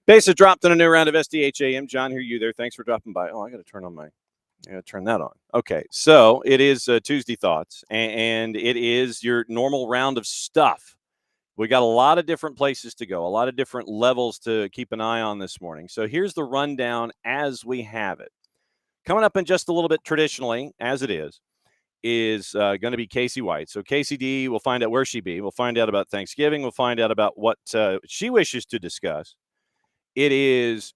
Base dropped in a new round of SDH AM. John, hear you there. Thanks for dropping by. Oh, I got to turn that on. Okay, so it is Tuesday Thoughts, and it is your normal round of stuff. We got a lot of different places to go, a lot of different levels to keep an eye on this morning. So here's the rundown as we have it. Coming up in just a little bit, traditionally, as it is going to be Kacey White. So Kacey D, we'll find out where she be. We'll find out about Thanksgiving. We'll find out about what she wishes to discuss. It is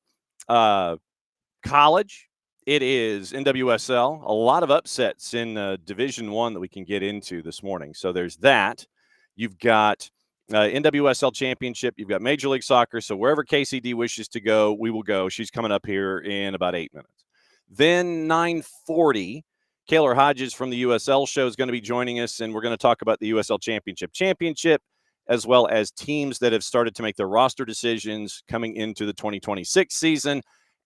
college. It is NWSL. A lot of upsets in Division I that we can get into this morning. So there's that. You've got NWSL Championship. You've got Major League Soccer. So wherever KCD wishes to go, we will go. She's coming up here in about 8 minutes. Then 9:40, Kaylor Hodges from the USL show is going to be joining us, and we're going to talk about the USL Championship, as well as teams that have started to make their roster decisions coming into the 2026 season.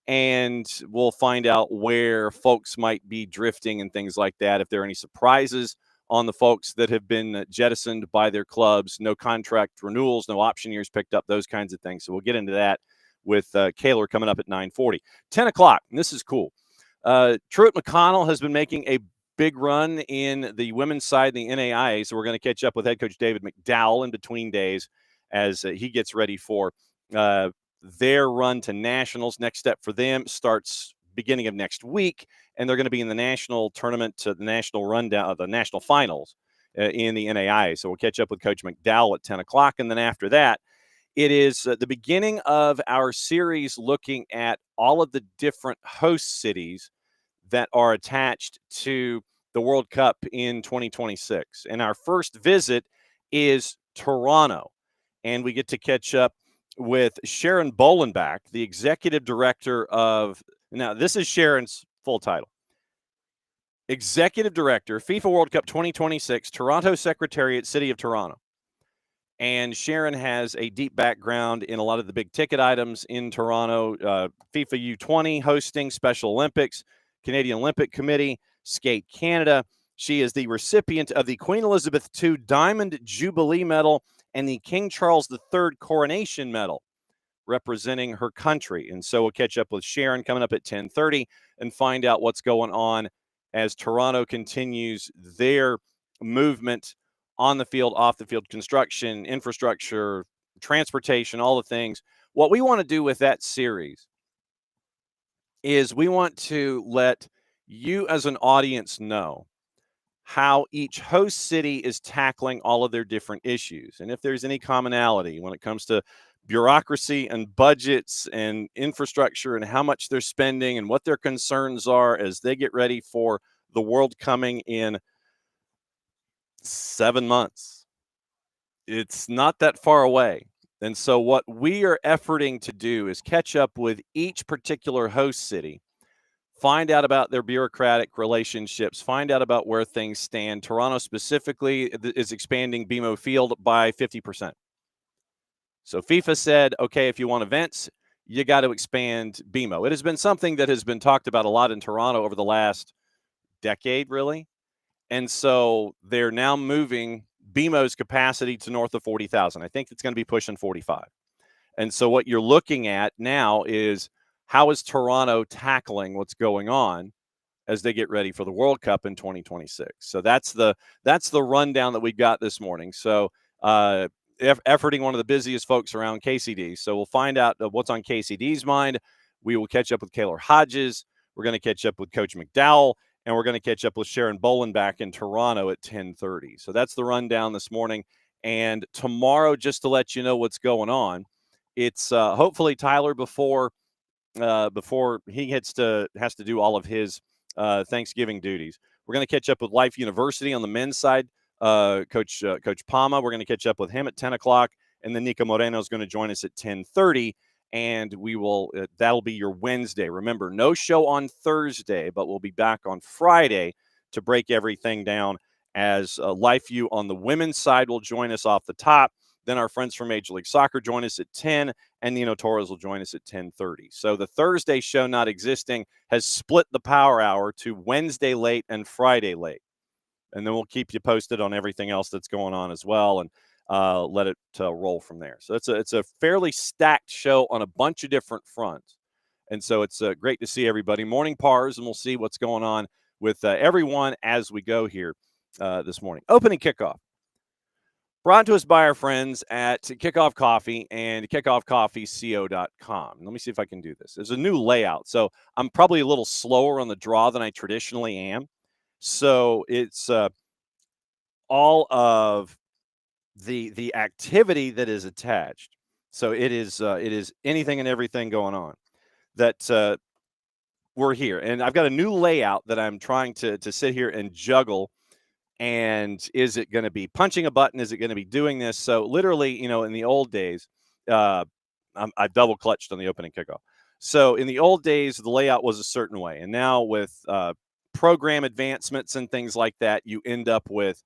And we'll find out where folks might be drifting and things like that. If there are any surprises on the folks that have been jettisoned by their clubs, no contract renewals, no option years picked up, those kinds of things. So we'll get into that with Kaylor coming up at 9:40. 10 o'clock, and this is cool. Truett McConnell has been making a big run in the women's side, the NAIA. So we're going to catch up with head coach David McDowell in between days as he gets ready for their run to nationals. Next step for them starts beginning of next week, and they're going to be in the national tournament, to the national rundown, the national finals in the NAIA. So we'll catch up with Coach McDowell at 10 o'clock. And then after that, it is the beginning of our series looking at all of the different host cities that are attached to the World Cup in 2026. And our first visit is Toronto. And we get to catch up with Sharon Bollenbach, the Executive Director of, now this is Sharon's full title, Executive Director, FIFA World Cup 2026, Toronto Secretariat, City of Toronto. And Sharon has a deep background in a lot of the big ticket items in Toronto, FIFA U20 hosting, Special Olympics, Canadian Olympic Committee, Skate Canada. She is the recipient of the Queen Elizabeth II Diamond Jubilee Medal and the King Charles III Coronation Medal, representing her country. And so we'll catch up with Sharon coming up at 10:30 and find out what's going on as Toronto continues their movement on the field, off the field, construction, infrastructure, transportation, all the things. What we want to do with that series is we want to let you as an audience know how each host city is tackling all of their different issues. And if there's any commonality when it comes to bureaucracy and budgets and infrastructure and how much they're spending and what their concerns are as they get ready for the world coming in 7 months. It's not that far away. And so what we are efforting to do is catch up with each particular host city, find out about their bureaucratic relationships, find out about where things stand. Toronto specifically is expanding BMO Field by 50%. So FIFA said, okay, if you want events, you got to expand BMO. It has been something that has been talked about a lot in Toronto over the last decade, really. And so they're now moving BMO's capacity to north of 40,000. I think it's going to be pushing 45. And so what you're looking at now is, how is Toronto tackling what's going on as they get ready for the World Cup in 2026? So that's the rundown that we got this morning. So efforting one of the busiest folks around KCD. So we'll find out what's on KCD's mind. We will catch up with Kaylor Hodges. We're going to catch up with Coach McDowell. And we're going to catch up with Sharon Bollenbach in Toronto at 10:30. So that's the rundown this morning. And tomorrow, just to let you know what's going on, it's hopefully Tyler before he has to do all of his Thanksgiving duties. We're going to catch up with Life University on the men's side. Coach Palma, we're going to catch up with him at 10 o'clock. And then Nico Moreno is going to join us at 10:30. and we will that'll be your Wednesday. Remember, no show on Thursday, but we'll be back on Friday to break everything down, as LifeView on the women's side will join us off the top. Then our friends from Major League Soccer join us at 10, and Nino Torres will join us at 10:30. So the Thursday show not existing has split the power hour to Wednesday late and Friday late. And then we'll keep you posted on everything else that's going on as well, and let it roll from there. So it's a fairly stacked show on a bunch of different fronts. And so it's great to see everybody. Morning pars, and we'll see what's going on with everyone as we go here this morning. Opening kickoff. Brought to us by our friends at Kickoff Coffee and kickoffcoffeeco.com. Let me see if I can do this. There's a new layout, so I'm probably a little slower on the draw than I traditionally am. So it's all of the activity that is attached. So it is anything and everything going on that we're here. And I've got a new layout that I'm trying to sit here and juggle. And is it going to be punching a button? Is it going to be doing this? So literally, in the old days, I double clutched on the opening kickoff. So in the old days, the layout was a certain way. And now with program advancements and things like that, you end up with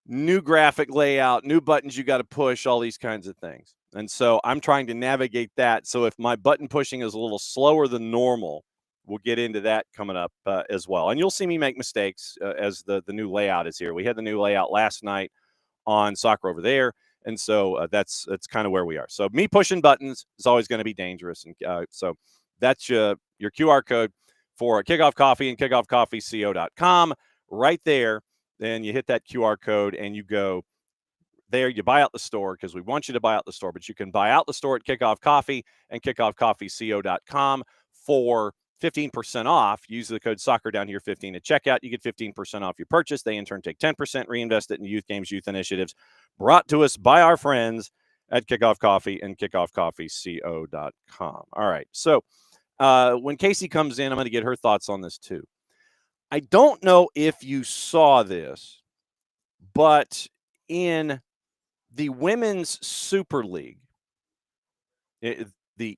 new graphic layout, new buttons you got to push, all these kinds of things. And so I'm trying to navigate that. So if my button pushing is a little slower than normal, we'll get into that coming up as well. And you'll see me make mistakes as the new layout is here. We had the new layout last night on Soccer Over There. And so that's kind of where we are. So me pushing buttons is always going to be dangerous. And so that's your QR code for Kickoff Coffee and kickoffcoffeeco.com right there. Then you hit that QR code and you go there. You buy out the store because we want you to buy out the store. But you can buy out the store at Kickoff Coffee and kickoffcoffeeco.com for 15% off. Use the code soccer down here 15 at checkout. You get 15% off your purchase. They in turn take 10%, reinvest it in youth games, youth initiatives, brought to us by our friends at Kickoff Coffee and kickoffcoffeeco.com. All right. So when Kacey comes in, I'm going to get her thoughts on this too. I don't know if you saw this, but in the Women's Super League, the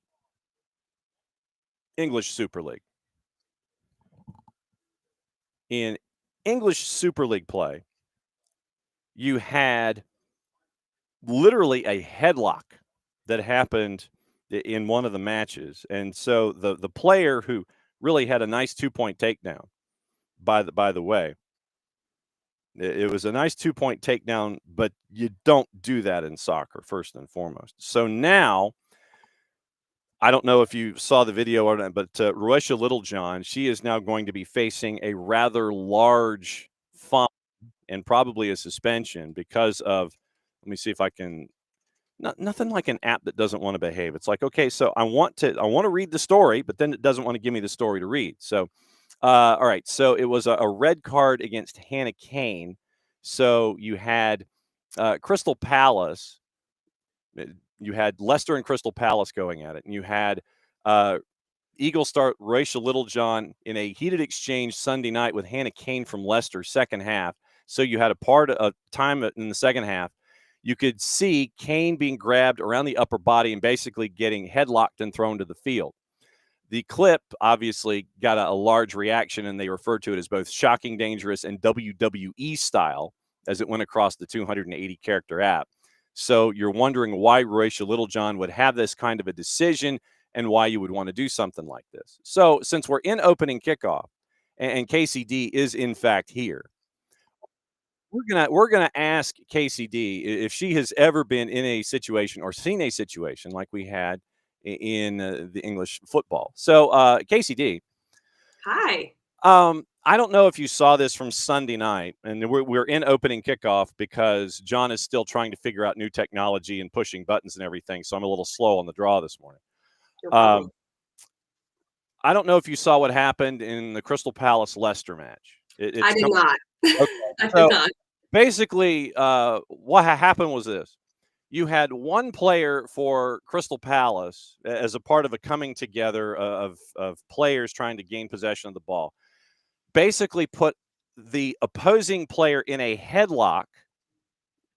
English Super League, in English Super League play, you had literally a headlock that happened in one of the matches. And so the player who really had a nice 2-point takedown, by the way, it was a nice 2-point takedown, but you don't do that in soccer, first and foremost. So now, I don't know if you saw the video or not, but Roesha Littlejohn, she is now going to be facing a rather large fine and probably a suspension because of, let me see if I can, nothing like an app that doesn't want to behave. It's like, okay, so I want to read the story, but then it doesn't want to give me the story to read. So, all right. So it was a red card against Hannah Kane. So you had Crystal Palace. You had Leicester and Crystal Palace going at it. And you had Eagle star Roesha Littlejohn in a heated exchange Sunday night with Hannah Kane from Leicester, second half. So you had a part of time in the second half. You could see Kane being grabbed around the upper body and basically getting headlocked and thrown to the field. The clip obviously got a large reaction, and they referred to it as both shocking, dangerous, and WWE style as it went across the 280-character app. So you're wondering why Roesha Littlejohn would have this kind of a decision and why you would want to do something like this. So since we're in opening kickoff, and KCD is in fact here, we're gonna ask KCD if she has ever been in a situation or seen a situation like we had in the English football. So, KCD. Hi. I don't know if you saw this from Sunday night, and we're in opening kickoff because John is still trying to figure out new technology and pushing buttons and everything. So I'm a little slow on the draw this morning. No I don't know if you saw what happened in the Crystal Palace Leicester match. I did not. Okay. I did not. Basically, what happened was this. You had one player for Crystal Palace as a part of a coming together of players trying to gain possession of the ball. Basically put the opposing player in a headlock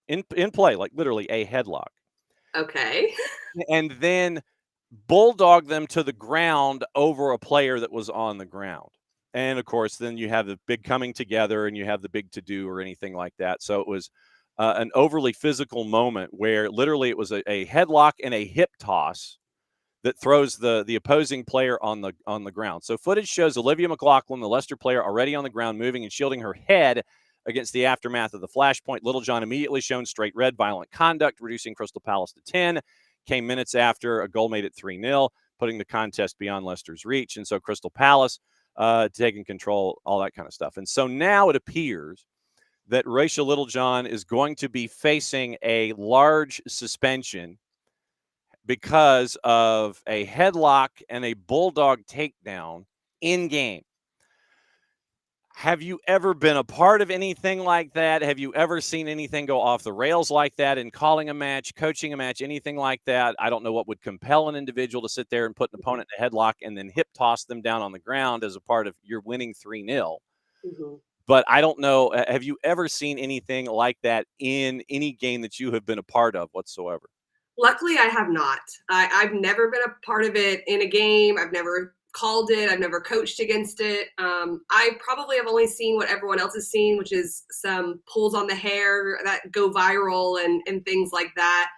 in play, like literally a headlock. Okay. And then bulldog them to the ground over a player that was on the ground. And of course, then you have the big coming together and you have the big to do or anything like that. So it was an overly physical moment where literally it was a headlock and a hip toss that throws the opposing player on the ground. So footage shows Olivia McLaughlin, the Leicester player, already on the ground, moving and shielding her head against the aftermath of the flashpoint. Littlejohn immediately shown straight red, violent conduct, reducing Crystal Palace to 10. Came minutes after a goal made it 3-0, putting the contest beyond Leicester's reach. And so Crystal Palace taking control, all that kind of stuff. And so now it appears that Rachel Littlejohn is going to be facing a large suspension because of a headlock and a bulldog takedown in game. Have you ever been a part of anything like that? Have you ever seen anything go off the rails like that in calling a match, coaching a match, anything like that? I don't know what would compel an individual to sit there and put an opponent in a headlock and then hip toss them down on the ground as a part of your winning 3-0. Mm-hmm. But I don't know. Have you ever seen anything like that in any game that you have been a part of whatsoever? Luckily, I have not. I've never been a part of it in a game. I've never called it. I've never coached against it. I probably have only seen what everyone else has seen, which is some pulls on the hair that go viral and things like that.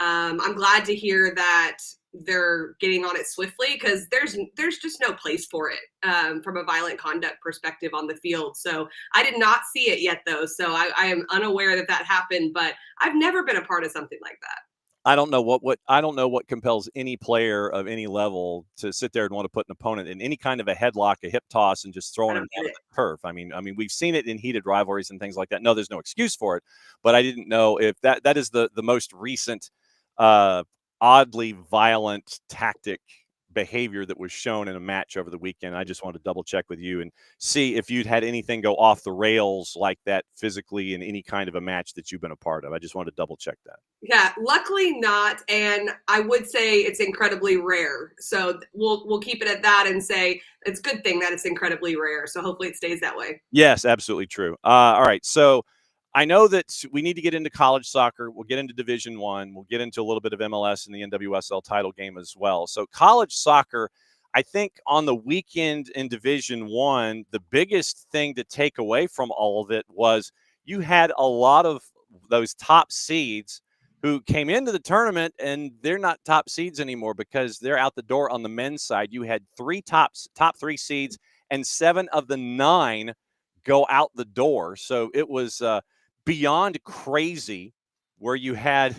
I'm glad to hear that they're getting on it swiftly because there's just no place for it from a violent conduct perspective on the field. So I did not see it yet, though. So I am unaware that happened, but I've never been a part of something like that. I don't know what compels any player of any level to sit there and want to put an opponent in any kind of a headlock, a hip toss, and just throwing him down the turf. I mean, we've seen it in heated rivalries and things like that. No, there's no excuse for it, but I didn't know if that is the most recent oddly violent tactic behavior that was shown in a match over the weekend. I just wanted to double check with you and see if you'd had anything go off the rails like that physically in any kind of a match that you've been a part of. I just wanted to double check that. Yeah, luckily not, and I would say it's incredibly rare. So we'll keep it at that and say it's a good thing that it's incredibly rare. So hopefully it stays that way. Yes, absolutely true. All right, so I know that we need to get into college soccer. We'll get into Division I. We'll get into a little bit of MLS and the NWSL title game as well. So college soccer, I think on the weekend in Division I, the biggest thing to take away from all of it was you had a lot of those top seeds who came into the tournament and they're not top seeds anymore because they're out the door on the men's side. You had top 3 seeds and 7 of the 9 go out the door. So it was beyond crazy where you had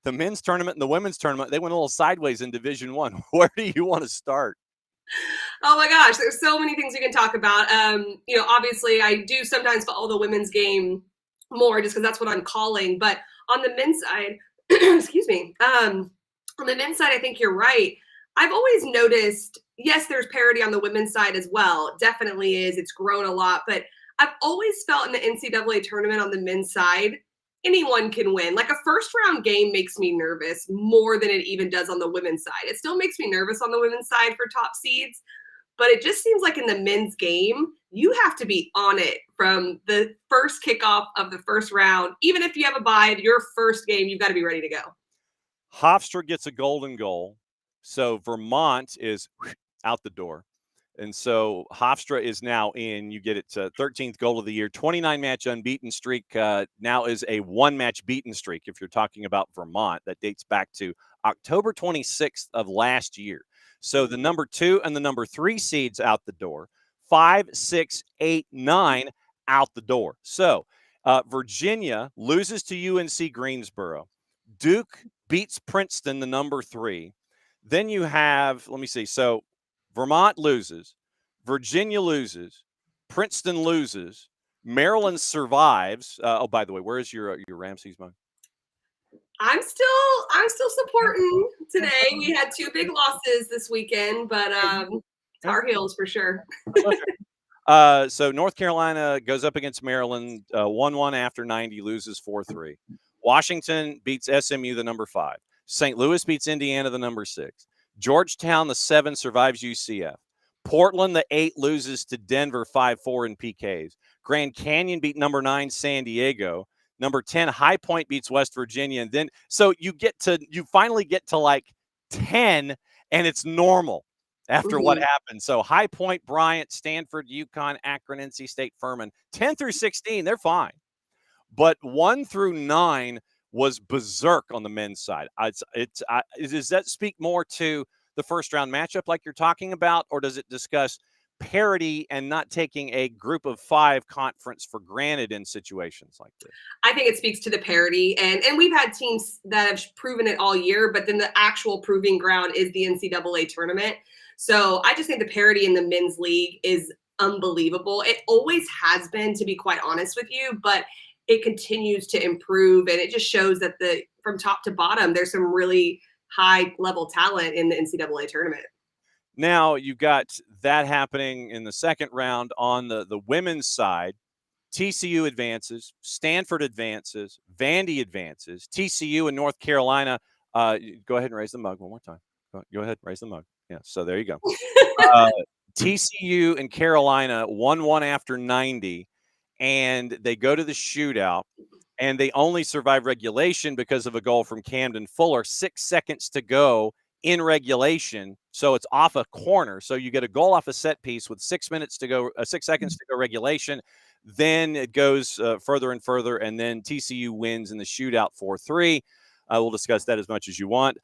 the men's tournament and the women's tournament. They went a little sideways in Division I. Where do you want to start? Oh my gosh, there's so many things we can talk about. Obviously I do sometimes follow the women's game more just because that's what I'm calling. But on the men's side, excuse me, on the men's side, I think you're right. I've always noticed, yes, there's parity on the women's side as well. It definitely is. It's grown a lot. But I've always felt in the NCAA tournament on the men's side, anyone can win. Like a first round game makes me nervous more than it even does on the women's side. It still makes me nervous on the women's side for top seeds, but it just seems like in the men's game, you have to be on it from the first kickoff of the first round. Even if you have a bye, your first game, you've got to be ready to go. Hofstra gets a golden goal. So Vermont is out the door. And so Hofstra is now in. You get it to 13th goal of the year, 29-match unbeaten streak. Now is a 1-match beaten streak. If you're talking about Vermont, that dates back to October 26th of last year. So the number 2 and the number 3 seeds out the door, 5, 6, 8, 9 out the door. So Virginia loses to UNC Greensboro. Duke beats Princeton, the number 3. Then you have, let me see. So Vermont loses, Virginia loses, Princeton loses, Maryland survives. By the way, where is your Ramses mug? I'm still supporting today. We had 2 big losses this weekend, but Tar Heels for sure. So North Carolina goes up against Maryland, 1-1 after 90, loses 4-3. Washington beats SMU, the number 5. St. Louis beats Indiana, the number 6. Georgetown, the 7, survives UCF. Portland, the 8, loses to Denver 5-4 in PKs. Grand Canyon beat number 9 San Diego. Number 10 High Point beats West Virginia. And then so you finally get to like 10, and it's normal after what happened. So High Point, Bryant, Stanford, UConn, Akron, NC State, Furman, 10 through 16, they're fine. But 1 through 9 was berserk on the men's side. Does that speak more to the first round matchup like you're talking about, or does it discuss parity and not taking a group of 5 conference for granted in situations like this? I think it speaks to the parity, and we've had teams that have proven it all year, but then the actual proving ground is the NCAA tournament. So I just think the parity in the men's league is unbelievable. It always has been, to be quite honest with you, but it continues to improve, and it just shows that from top to bottom, there's some really high level talent in the NCAA tournament. Now you've got that happening in the second round. On the women's side, TCU advances, Stanford advances, Vandy advances, TCU and North Carolina. Go ahead and raise the mug one more time. Go ahead, raise the mug. Yeah, so there you go. TCU and Carolina 1-1 after 90, and they go to the shootout, and they only survive regulation because of a goal from Camden Fuller. 6 seconds to go in regulation, so it's off a corner. So you get a goal off a set piece with 6 minutes to go, 6 seconds to go regulation. Then it goes further and further, and then TCU wins in the shootout 4-3. We'll discuss that as much as you want.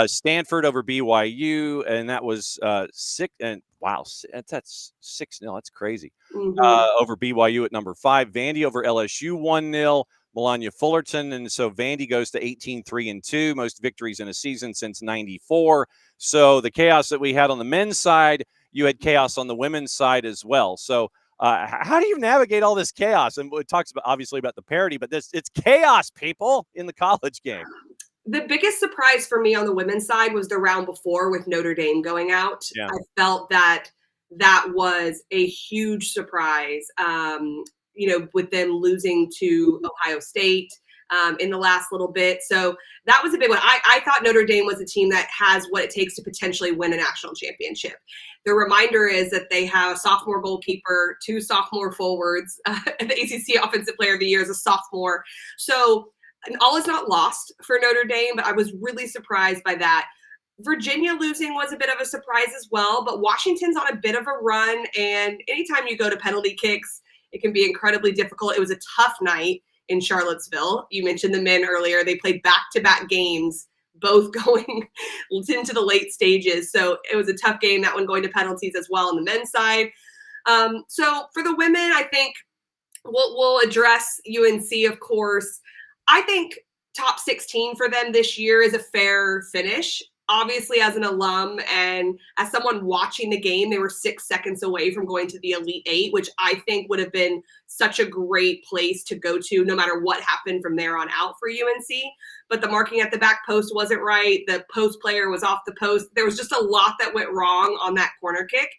Stanford over BYU, and that was 6. And wow, that's 6-0. That's crazy. Over BYU at number 5. Vandy over LSU 1-0. Melania Fullerton, and so Vandy goes to 18-3-2, most victories in a season since '94. So the chaos that we had on the men's side, you had chaos on the women's side as well. So how do you navigate all this chaos? And it talks about obviously about the parity, but it's chaos, people, in the college game. The biggest surprise for me on the women's side was the round before with Notre Dame going out. Yeah. I felt that was a huge surprise. With them losing to Ohio State in the last little bit. So that was a big one. I thought Notre Dame was a team that has what it takes to potentially win a national championship. The reminder is that they have a sophomore goalkeeper, 2 sophomore forwards. The ACC Offensive Player of the Year is a sophomore. So all is not lost for Notre Dame, but I was really surprised by that. Virginia losing was a bit of a surprise as well, but Washington's on a bit of a run, and anytime you go to penalty kicks, it can be incredibly difficult. It was a tough night in Charlottesville. You mentioned the men earlier. They played back-to-back games, both going into the late stages. So it was a tough game, that one going to penalties as well on the men's side. So for the women, I think we'll address UNC, of course. I think top 16 for them this year is a fair finish. Obviously, as an alum and as someone watching the game, they were 6 seconds away from going to the Elite 8, which I think would have been such a great place to go to no matter what happened from there on out for UNC. But the marking at the back post wasn't right. The post player was off the post. There was just a lot that went wrong on that corner kick.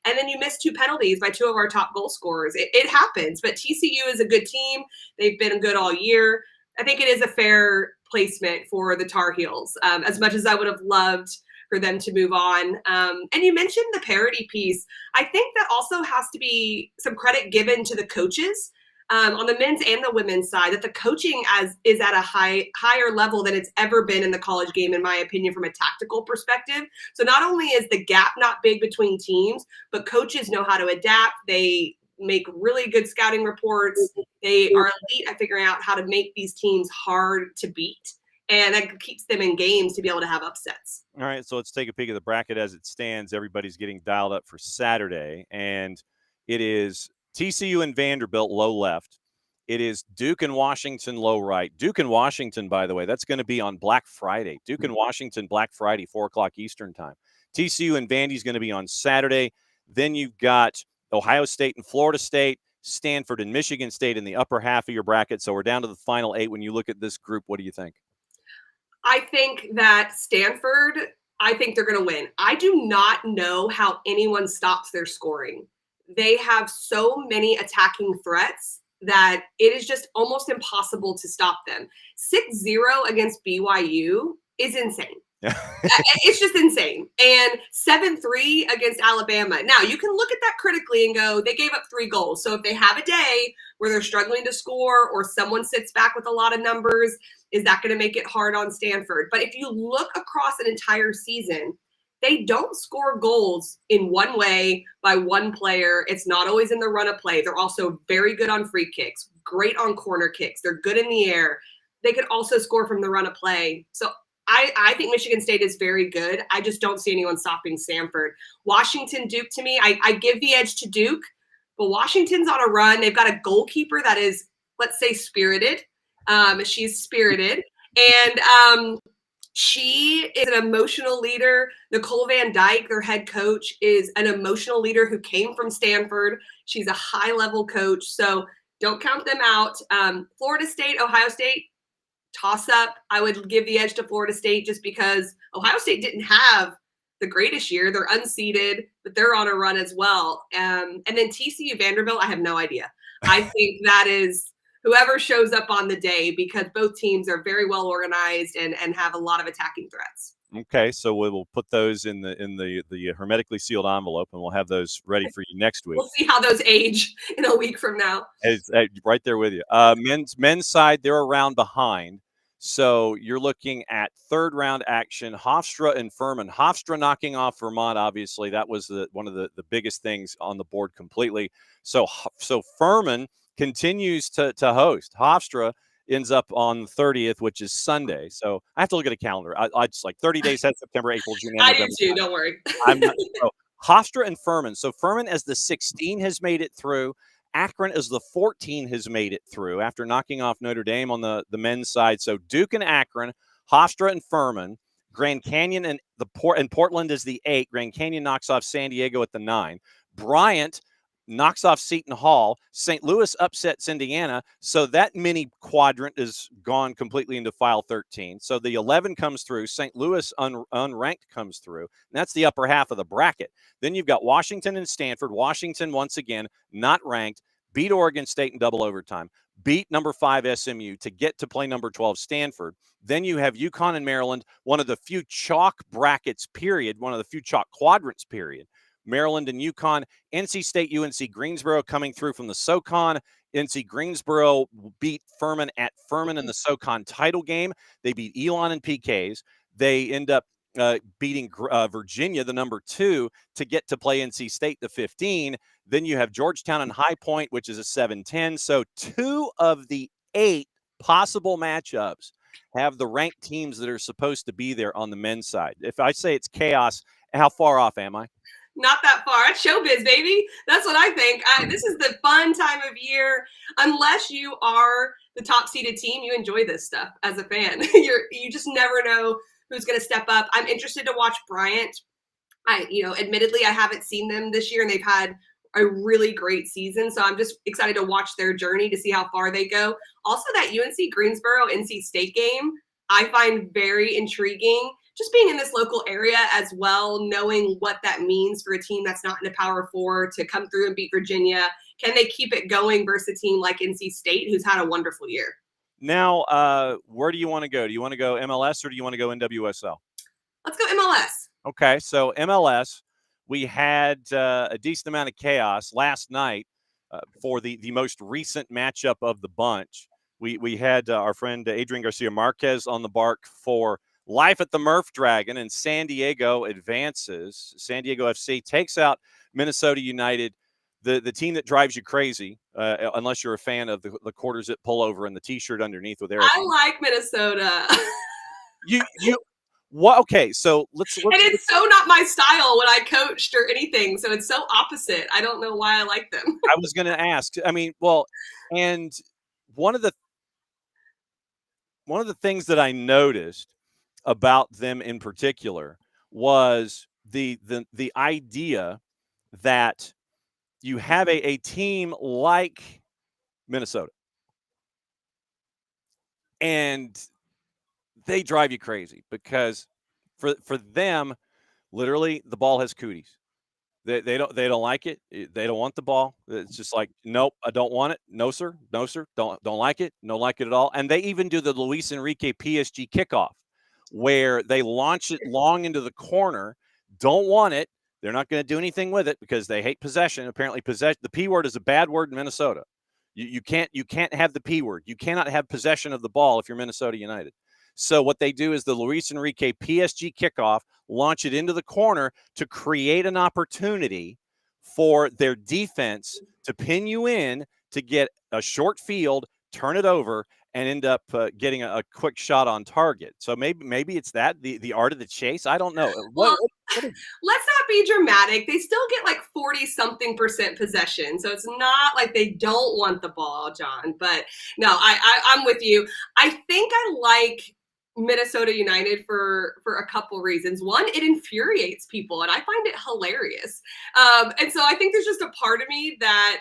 And then you missed 2 penalties by 2 of our top goal scorers. It happens, but TCU is a good team. They've been good all year. I think it is a fair placement for the Tar Heels, as much as I would have loved for them to move on. And you mentioned the parity piece. I think that also has to be some credit given to the coaches on the men's and the women's side, that the coaching is at a higher level than it's ever been in the college game, in my opinion, from a tactical perspective. So not only is the gap not big between teams, but coaches know how to adapt. They make really good scouting reports. They are elite at figuring out how to make these teams hard to beat. And that keeps them in games to be able to have upsets. All right, so let's take a peek at the bracket as it stands. Everybody's getting dialed up for Saturday, and it is TCU and Vanderbilt low left. It is Duke and Washington low right. Duke and Washington, by the way, that's going to be on Black Friday. Duke and Washington, Black Friday, 4 o'clock Eastern time. TCU and Vandy is going to be on Saturday. Then you've got Ohio State and Florida State, Stanford and Michigan State in the upper half of your bracket. So we're down to the final 8. When you look at this group, what do you think? I think that Stanford, I think they're going to win. I do not know how anyone stops their scoring. They have so many attacking threats that it is just almost impossible to stop them. 6-0 against BYU is insane. It's just insane. And 7-3 against Alabama. Now, you can look at that critically and go, they gave up 3 goals. So if they have a day where they're struggling to score or someone sits back with a lot of numbers, is that going to make it hard on Stanford? But if you look across an entire season, they don't score goals in one way by one player. It's not always in the run of play. They're also very good on free kicks, great on corner kicks. They're good in the air. They could also score from the run of play. So I think Michigan State is very good. I just don't see anyone stopping Stanford. Washington, Duke, to me, I give the edge to Duke, but Washington's on a run. They've got a goalkeeper that is, let's say, spirited. She's spirited. And she is an emotional leader. Nicole Van Dyke, their head coach, is an emotional leader who came from Stanford. She's a high-level coach, so don't count them out. Florida State, Ohio State, toss-up. I would give the edge to Florida State just because Ohio State didn't have the greatest year. They're unseeded, but they're on a run as well. And then TCU Vanderbilt, I have no idea. I think that is whoever shows up on the day, because both teams are very well organized and have a lot of attacking threats. Okay, so we will put those in the hermetically sealed envelope, and we'll have those ready for you next week. We'll see how those age in a week from now. It's right there with you. Men's side, they're a round behind. So you're looking at third round action, Hofstra and Furman. Hofstra knocking off Vermont, obviously. That was one of the biggest things on the board completely. So Furman continues to host. Hofstra ends up on the 30th, which is Sunday. So I have to look at a calendar. I just like 30 days ahead, September, April, June. I do too, don't worry. So Hofstra and Furman. So Furman as the 16 has made it through. Akron as the 14 has made it through after knocking off Notre Dame on the men's side. So Duke and Akron, Hofstra and Furman, Grand Canyon and Portland is the 8. Grand Canyon knocks off San Diego at the 9. Bryant knocks off Seton Hall. St. Louis upsets Indiana. So that mini quadrant is gone completely into file 13. So the 11 comes through. St. Louis unranked comes through. And that's the upper half of the bracket. Then you've got Washington and Stanford. Washington, once again, not ranked, beat Oregon State in double overtime, beat number 5 SMU to get to play number 12 Stanford. Then you have UConn and Maryland, one of the few chalk brackets, period, one of the few chalk quadrants, period. Maryland and UConn, NC State, UNC Greensboro coming through from the SoCon. NC Greensboro beat Furman at Furman in the SoCon title game. They beat Elon and PKs. They end up beating Virginia, the number 2, to get to play NC State, the 15. Then you have Georgetown and High Point, which is a 7-10. So 2 of the 8 possible matchups have the ranked teams that are supposed to be there on the men's side. If I say it's chaos, how far off am I? Not that far. It's showbiz, baby. That's what I think. This is the fun time of year. Unless you are the top seeded team, you enjoy this stuff as a fan. You just never know who's going to step up. I'm interested to watch Bryant. Admittedly, I haven't seen them this year, and they've had a really great season. So I'm just excited to watch their journey to see how far they go. Also, that UNC Greensboro NC State game, I find very intriguing. Just being in this local area as well, knowing what that means for a team that's not in a Power 4 to come through and beat Virginia. Can they keep it going versus a team like NC State, who's had a wonderful year? Now, where do you want to go? Do you want to go MLS or do you want to go NWSL? Let's go MLS. Okay, so MLS, we had a decent amount of chaos last night for the most recent matchup of the bunch. We had our friend Adrian Garcia Marquez on the bark for Life at the Murph Dragon, and San Diego advances. San Diego FC takes out Minnesota United, the team that drives you crazy, unless you're a fan of the quarter zip pullover and the T-shirt underneath with arrows. I like Minnesota. What? Okay, so let's. And it's so not my style when I coached or anything, so it's so opposite. I don't know why I like them. I was going to ask. I mean, well, and one of the things that I noticed about them in particular was the idea that you have a team like Minnesota and they drive you crazy because for them, literally the ball has cooties. They don't like it. They don't want the ball. It's just like, nope, I don't want it. No, sir. No, sir. Don't like it. Don't like it at all. And they even do the Luis Enrique PSG kickoff, where they launch it long into the corner, don't want it. They're not going to do anything with it because they hate possession. Apparently, the P word is a bad word in Minnesota. You can't have the P word. You cannot have possession of the ball if you're Minnesota United. So what they do is the Luis Enrique PSG kickoff, launch it into the corner to create an opportunity for their defense to pin you in, to get a short field, turn it over, and end up getting a quick shot on target. So maybe it's that, the art of the chase. I don't know. Well, let's not be dramatic. They still get like 40-something% possession. So it's not like they don't want the ball, John. But no, I'm with you. I think I like Minnesota United for a couple reasons. One, it infuriates people, and I find it hilarious. And so I think there's just a part of me that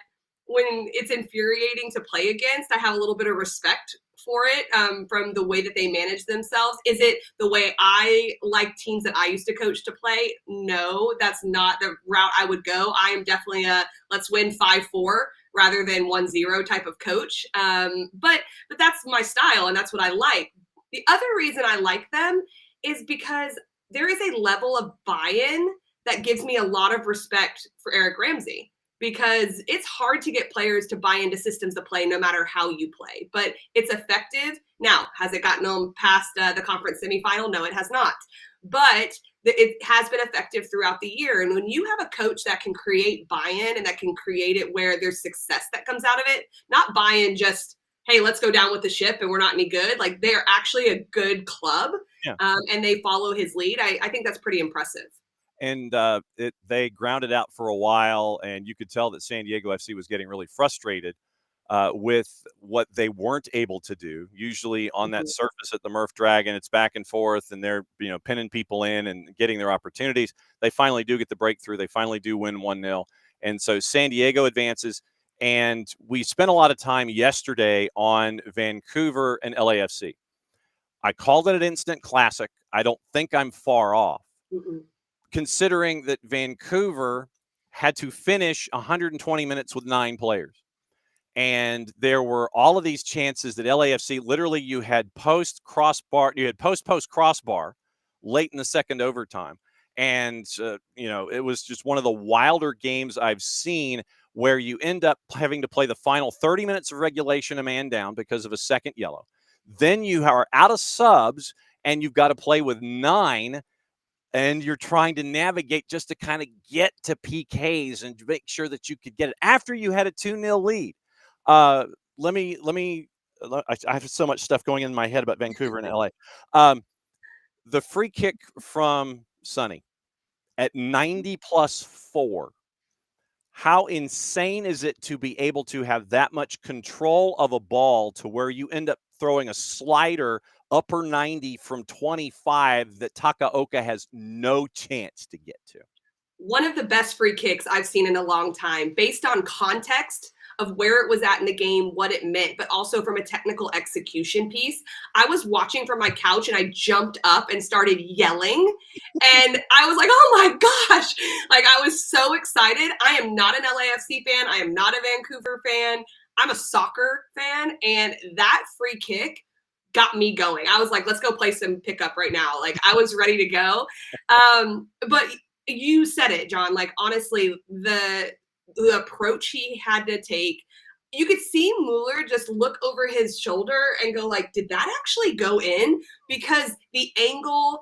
when it's infuriating to play against, I have a little bit of respect for it, from the way that they manage themselves. Is it the way I like teams that I used to coach to play? No, that's not the route I would go. I am definitely a let's win 5-4 rather than 1-0 type of coach. But that's my style, and that's what I like. The other reason I like them is because there is a level of buy-in that gives me a lot of respect for Eric Ramsey, because it's hard to get players to buy into systems of play no matter how you play, but it's effective. Now, has it gotten them past the conference semifinal? No, it has not, but it has been effective throughout the year. And when you have a coach that can create buy-in and that can create it where there's success that comes out of it, not buy-in just, hey, let's go down with the ship and we're not any good. Like, they're actually a good club, and they follow his lead. I think that's pretty impressive. And they grounded out for a while, and you could tell that San Diego FC was getting really frustrated with what they weren't able to do. Usually on that surface at the Murph Dragon, it's back and forth, and they're pinning people in and getting their opportunities. They finally do get the breakthrough. They finally do win 1-0. And so San Diego advances. And we spent a lot of time yesterday on Vancouver and LAFC. I called it an instant classic. I don't think I'm far off. Considering that Vancouver had to finish 120 minutes with 9 players. And there were all of these chances that LAFC, literally you had post crossbar late in the second overtime. And, it was just one of the wilder games I've seen, where you end up having to play the final 30 minutes of regulation a man down because of a second yellow. Then you are out of subs and you've got to play with 9, and you're trying to navigate just to kind of get to PKs and make sure that you could get it after you had a 2-0 lead. I have so much stuff going in my head about Vancouver and LA. The free kick from Sonny at 90+4. How insane is it to be able to have that much control of a ball to where you end up throwing a slider upper 90 from 25 that Takaoka has no chance to get to? One of the best free kicks I've seen in a long time, based on context of where it was at in the game, what it meant, but also from a technical execution piece. I was watching from my couch and I jumped up and started yelling. And I was like, oh my gosh. Like, I was so excited. I am not an LAFC fan. I am not a Vancouver fan. I'm a soccer fan. And that free kick got me going. I was like, let's go play some pickup right now. Like, I was ready to go. But you said it, John. Like, honestly, the approach he had to take, you could see Mueller just look over his shoulder and go like, did that actually go in? Because the angle,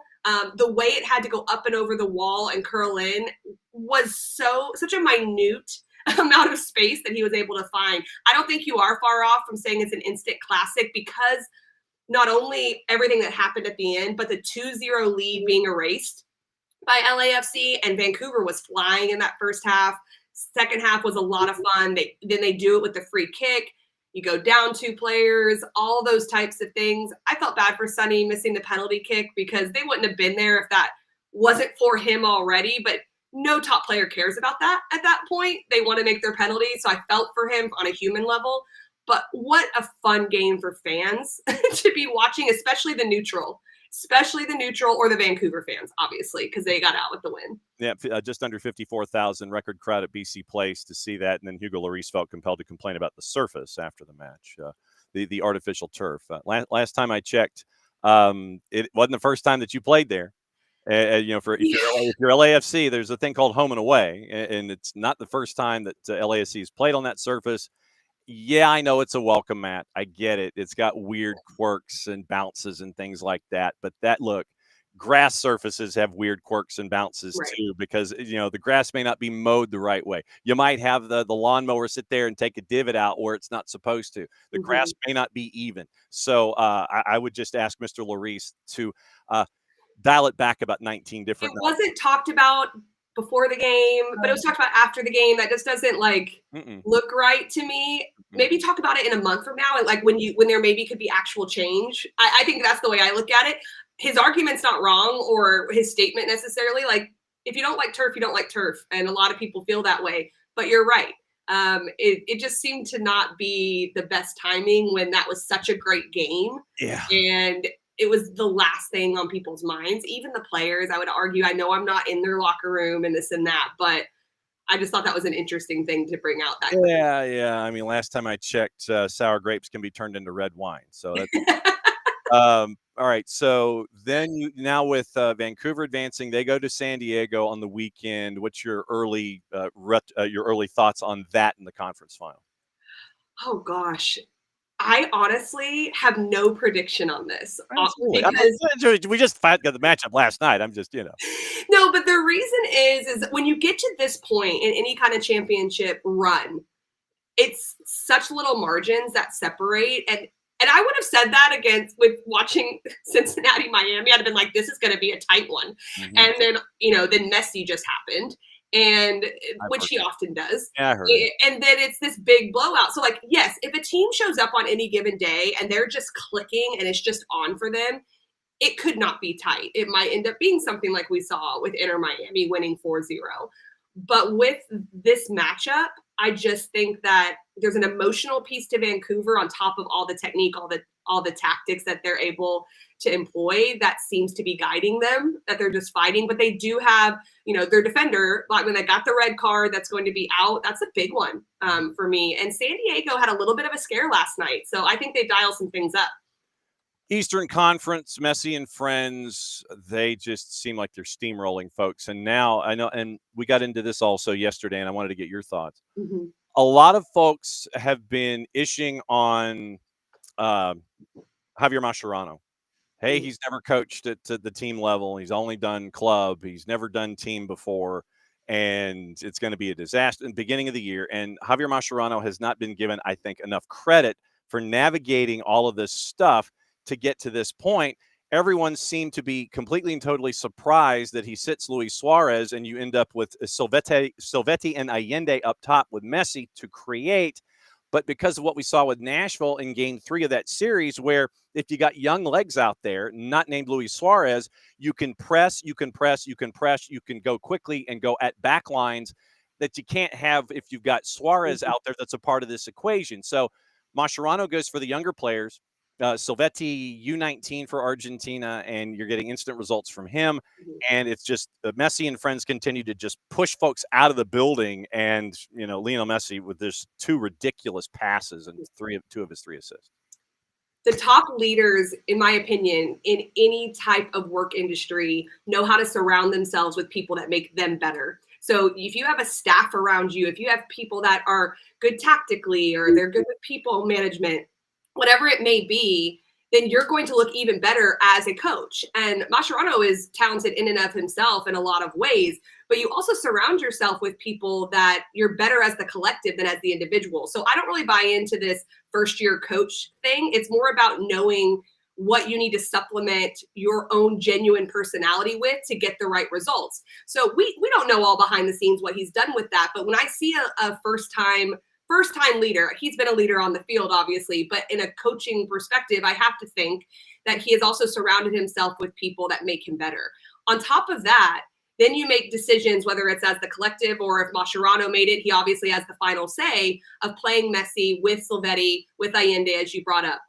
the way it had to go up and over the wall and curl in was such a minute amount of space that he was able to find. I don't think you are far off from saying it's an instant classic, because not only everything that happened at the end, but the 2-0 lead being erased by LAFC, and Vancouver was flying in that first half. Second half was a lot of fun. Then they do it with the free kick. You go down 2 players, all those types of things. I felt bad for Sonny missing the penalty kick, because they wouldn't have been there if that wasn't for him already. But no top player cares about that at that point. They want to make their penalty. So I felt for him on a human level. But what a fun game for fans to be watching, especially the neutral or the Vancouver fans, obviously, because they got out with the win. Yeah, just under 54,000 record crowd at BC Place to see that. And then Hugo Lloris felt compelled to complain about the surface after the match, the artificial turf. Last time I checked, it wasn't the first time that you played there. If you're LAFC, there's a thing called home and away, and it's not the first time that LAFC has played on that surface. Yeah, I know it's a welcome mat. I get it. It's got weird quirks and bounces and things like that. But look, grass surfaces have weird quirks and bounces Right. too, because the grass may not be mowed the right way. You might have the lawnmower sit there and take a divot out where it's not supposed to. The Mhm. grass may not be even. So I would just ask Mr. Larice to dial it back about 19 It different notches. wasn't talked about before the game, but it was talked about after the game. That just doesn't Mm-mm, look right to me. mm-mm. Maybe talk about it in a month from now, and when there maybe could be actual change. I think that's the way I look at it. His argument's not wrong, or his statement necessarily. Like, if you don't like turf, you don't like turf, and a lot of people feel that way. But you're right. It just seemed to not be the best timing when that was such a great game, Yeah. and it was the last thing on people's minds. Even the players, I would argue. I know I'm not in their locker room and this and that, but I just thought that was an interesting thing to bring out that quickly. Yeah. I mean, last time I checked, sour grapes can be turned into red wine. So that's all right. So then now with Vancouver advancing, they go to San Diego on the weekend. What's your early your early thoughts on that in the conference final? Oh gosh. I honestly have no prediction on this Absolutely. because We just got the matchup last night. I'm just no, but the reason is when you get to this point in any kind of championship run, it's such little margins that separate. And I would have said that against with watching Cincinnati Miami. I'd have been like, this is going to be a tight one. Mhm. And then, then Messi just happened, and I've which heard he that. often does. Yeah, I heard it. And then it's this big blowout. So, like, yes, if a team shows up on any given day and they're just clicking and it's just on for them, it could not be tight. It might end up being something like we saw with Inter Miami winning 4-0. But with this matchup, I just think that there's an emotional piece to Vancouver on top of all the technique, all the tactics that they're able to employ that seems to be guiding them, that they're just fighting. But they do have, their defender, like when they got the red card that's going to be out, that's a big one for me. And San Diego had a little bit of a scare last night. So I think they dial some things up. Eastern Conference, Messi and friends, they just seem like they're steamrolling folks. And now I know, and we got into this also yesterday, and I wanted to get your thoughts. Mm-hmm. A lot of folks have been ishing on uh, Javier Mascherano. Hey, he's never coached at the team level. He's only done club. He's never done team before. And it's going to be a disaster in the beginning of the year. And Javier Mascherano has not been given, I think, enough credit for navigating all of this stuff to get to this point. Everyone seemed to be completely and totally surprised that he sits Luis Suarez, and you end up with Silvetti and Allende up top with Messi to create. But because of what we saw with Nashville in game 3 of that series, where if you got young legs out there, not named Luis Suarez, you can press, you can go quickly and go at back lines that you can't have if you've got Suarez out there that's a part of this equation. So Mascherano goes for the younger players. Silvetti, U19 for Argentina, and you're getting instant results from him. And it's just Messi and friends continue to just push folks out of the building. And, Lionel Messi with this 2 ridiculous passes and 2 of his 3 assists. The top leaders, in my opinion, in any type of work industry know how to surround themselves with people that make them better. So if you have a staff around you, if you have people that are good tactically or they're good with people management, whatever it may be, then you're going to look even better as a coach. And Mascherano is talented in and of himself in a lot of ways, but you also surround yourself with people that you're better as the collective than as the individual. So I don't really buy into this first year coach thing. It's more about knowing what you need to supplement your own genuine personality with to get the right results. So we don't know all behind the scenes what he's done with that, but when I see a first time leader, he's been a leader on the field, obviously, but in a coaching perspective, I have to think that he has also surrounded himself with people that make him better. On top of that, then you make decisions, whether it's as the collective or if Mascherano made it, he obviously has the final say of playing Messi with Silvetti, with Allende, as you brought up.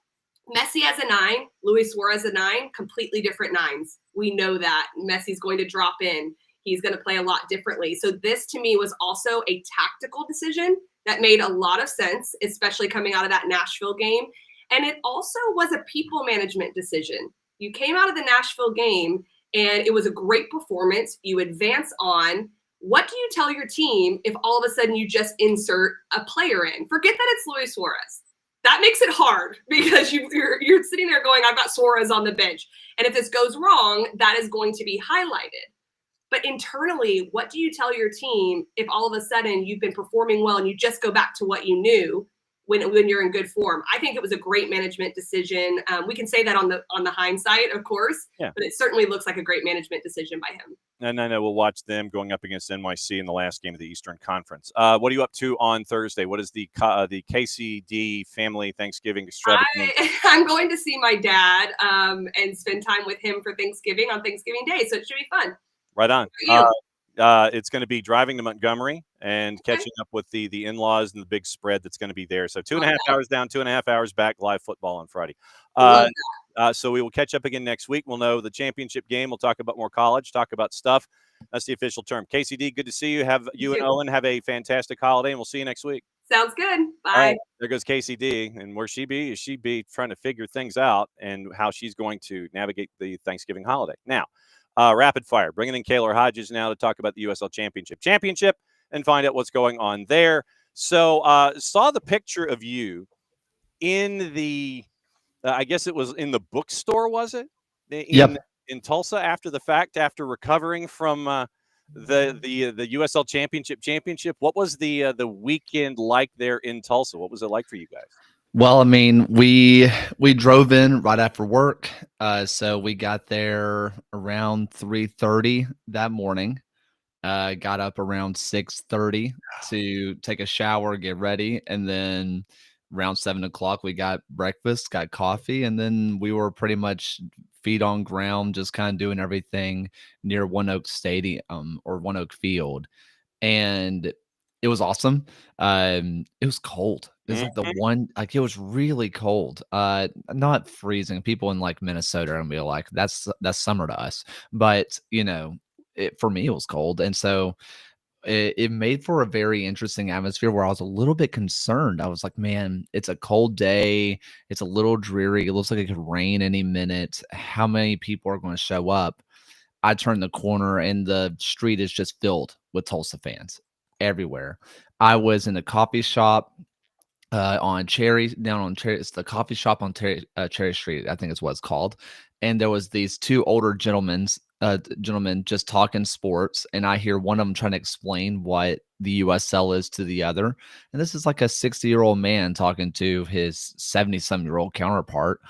Messi as a 9, Luis Suarez a 9, completely different 9s. We know that. Messi's going to drop in. He's going to play a lot differently. So this, to me, was also a tactical decision that made a lot of sense, especially coming out of that Nashville game. And it also was a people management decision. You came out of the Nashville game, and it was a great performance. You advance on. What do you tell your team if all of a sudden you just insert a player in? Forget that it's Luis Suarez. That makes it hard because you're sitting there going, I've got Suarez on the bench. And if this goes wrong, that is going to be highlighted. But internally, what do you tell your team if all of a sudden you've been performing well and you just go back to what you knew when you're in good form? I think it was a great management decision. We can say that on the hindsight, of course, Yeah. but it certainly looks like a great management decision by him. And I know we'll watch them going up against NYC in the last game of the Eastern Conference. What are you up to on Thursday? What is the KCD family Thanksgiving extravaganza? I'm going to see my dad and spend time with him for Thanksgiving on Thanksgiving Day, so it should be fun. Right on. It's going to be driving to Montgomery and catching up with the in-laws and the big spread that's going to be there. So 2.5 hours down, 2.5 hours back, live football on Friday. So we will catch up again next week. We'll know the championship game. We'll talk about more college, talk about stuff. That's the official term. KCD, good to see you. You and Owen have a fantastic holiday, and we'll see you next week. Sounds good. Bye. Right, there goes KCD, and where she be trying to figure things out and how she's going to navigate the Thanksgiving holiday. Now, rapid fire, bringing in Kaylor Hodges now to talk about the USL Championship and find out what's going on there. So saw the picture of you in the, I guess it was in the bookstore, was it? In Tulsa after the fact, after recovering from the USL Championship. What was the weekend like there in Tulsa? What was it like for you guys? Well, I mean, we drove in right after work, so we got there around 3:30 that morning. Got up around 6:30 to take a shower, get ready, and then around 7 o'clock we got breakfast, got coffee, and then we were pretty much feet on ground, just kind of doing everything near One Oak Stadium or One Oak Field, and it was awesome. It was cold. It was like it was really cold. Not freezing. People in like Minnesota are gonna be like, that's summer to us. But for me, it was cold. And so it made for a very interesting atmosphere where I was a little bit concerned. I was like, man, it's a cold day. It's a little dreary. It looks like it could rain any minute. How many people are going to show up? I turned the corner and the street is just filled with Tulsa fans everywhere. I was in a coffee shop on Cherry, down on Cherry. It's the coffee shop on Cherry Street, I think is what it's called. And there was these two older gentlemen just talking sports, and I hear one of them trying to explain what the USL is to the other. And this is like a 60-year-old man talking to his 70-some-year-old counterpart,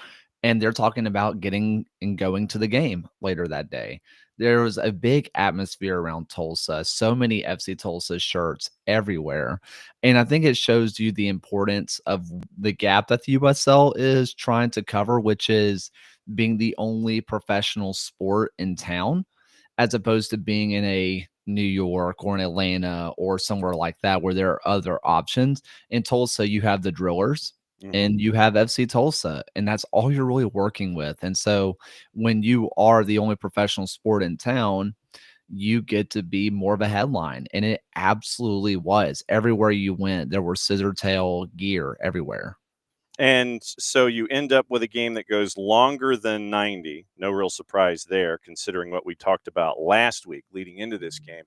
and they're talking about getting and going to the game later that day. There was a big atmosphere around Tulsa, so many FC Tulsa shirts everywhere. And I think it shows you the importance of the gap that the USL is trying to cover, which is being the only professional sport in town, as opposed to being in a New York or in Atlanta or somewhere like that where there are other options. In Tulsa, you have the Drillers. And you have FC Tulsa, and that's all you're really working with. And so when you are the only professional sport in town, you get to be more of a headline. And it absolutely was. Everywhere you went, there were scissor tail gear everywhere. And so you end up with a game that goes longer than 90. No real surprise there, considering what we talked about last week leading into this game.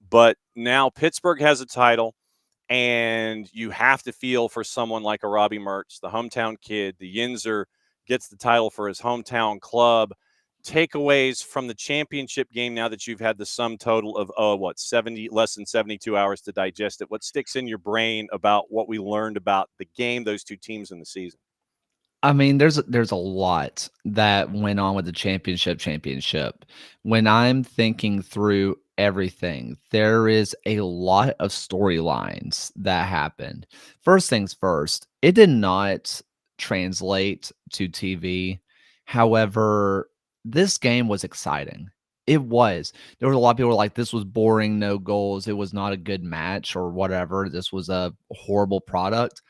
But now Pittsburgh has a title. And you have to feel for someone like a Robbie Mertz, the hometown kid. The Yinzer gets the title for his hometown club. Takeaways from the championship game now that you've had the sum total of, less than 72 hours to digest it. What sticks in your brain about what we learned about the game, those two teams in the season? I mean, there's a lot that went on with the championship. When I'm thinking through everything, there is a lot of storylines that happened. First things first, it did not translate to TV. However, this game was exciting. It was. There was a lot of people who were like, this was boring, no goals. It was not a good match or whatever. This was a horrible product.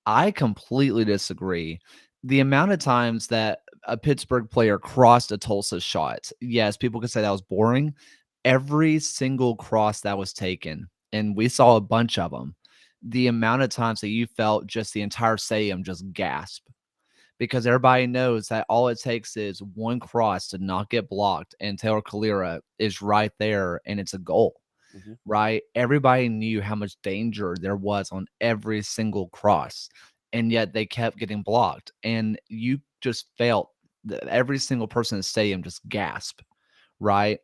I completely disagree. The amount of times that a Pittsburgh player crossed a Tulsa shot, yes, people could say that was boring. Every single cross that was taken, and we saw a bunch of them, the amount of times that you felt just the entire stadium just gasp, because everybody knows that all it takes is one cross to not get blocked, and Taylor Kaylor is right there, and it's a goal. right? Everybody knew how much danger there was on every single cross, and yet they kept getting blocked. And you just felt that every single person in the stadium just gasp, right?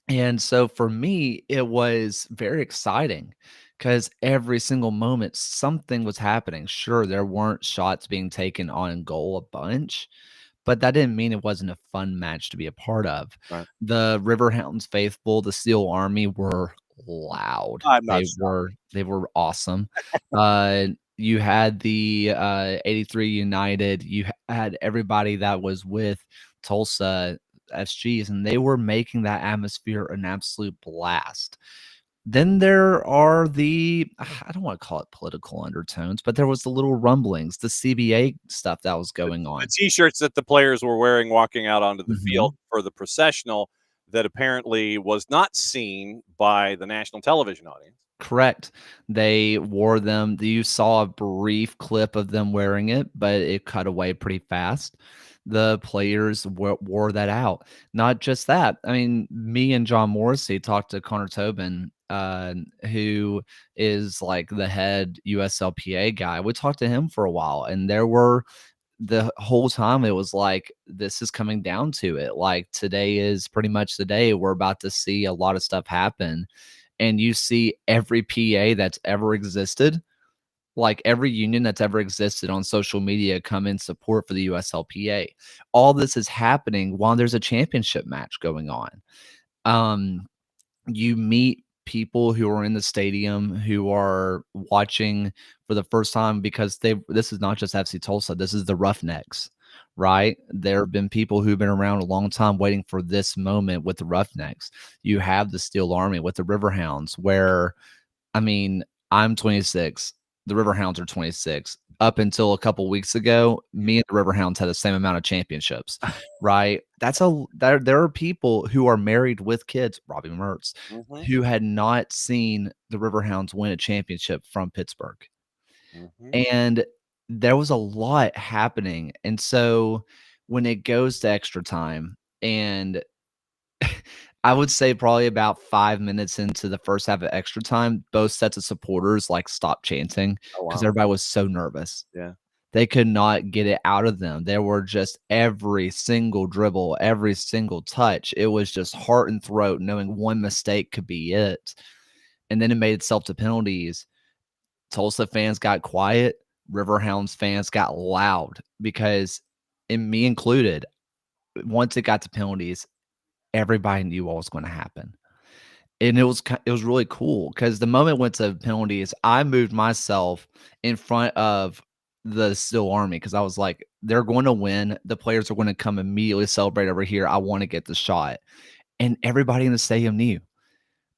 And so for me, it was very exciting because every single moment something was happening. Sure, there weren't shots being taken on goal a bunch, but that didn't mean it wasn't a fun match to be a part of. Right. The Riverhounds faithful, the Steel Army were loud. I'm not They were awesome. You had the 83 United, you had everybody that was with Tulsa SGs, and they were making that atmosphere an absolute blast. Then there are I don't want to call it political undertones, but there was the little rumblings, the CBA stuff that was going on. The T-shirts that the players were wearing walking out onto the Mhm. field for the processional that apparently was not seen by the national television audience. Correct. They wore them. You saw a brief clip of them wearing it, but it cut away pretty fast. The players wore that out. Not just that. I mean, me and John Morrissey talked to Connor Tobin, who is like the head USLPA guy. We talked to him for a while, and the whole time it was like, this is coming down to it. Like, today is pretty much the day. We're about to see a lot of stuff happen. And you see every PA that's ever existed, like every union that's ever existed on social media, come in support for the USLPA. All this is happening while there's a championship match going on. You meet people who are in the stadium who are watching for the first time because this is not just FC Tulsa, this is the Roughnecks, right? There have been people who've been around a long time waiting for this moment with the Roughnecks. You have the Steel Army with the Riverhounds, where, I mean, I'm 26, the Riverhounds are 26. Up until a couple weeks ago, me and the Riverhounds had the same amount of championships, right? There are people who are married with kids, Robbie Mertz, who had not seen the Riverhounds win a championship from Pittsburgh. And there was a lot happening. And so when it goes to extra time, and I would say probably about 5 minutes into the first half of extra time, both sets of supporters like stopped chanting because everybody was so nervous. Yeah. They could not get it out of them. There were just every single dribble, every single touch. It was just heart and throat, knowing one mistake could be it. And then it made itself to penalties. Tulsa fans got quiet. Riverhounds fans got loud because, and me included, once it got to penalties, everybody knew what was going to happen. And it was really cool because the moment it went to penalties, I moved myself in front of the Steel Army because I was like, they're going to win. The players are going to come immediately celebrate over here. I want to get the shot. And everybody in the stadium knew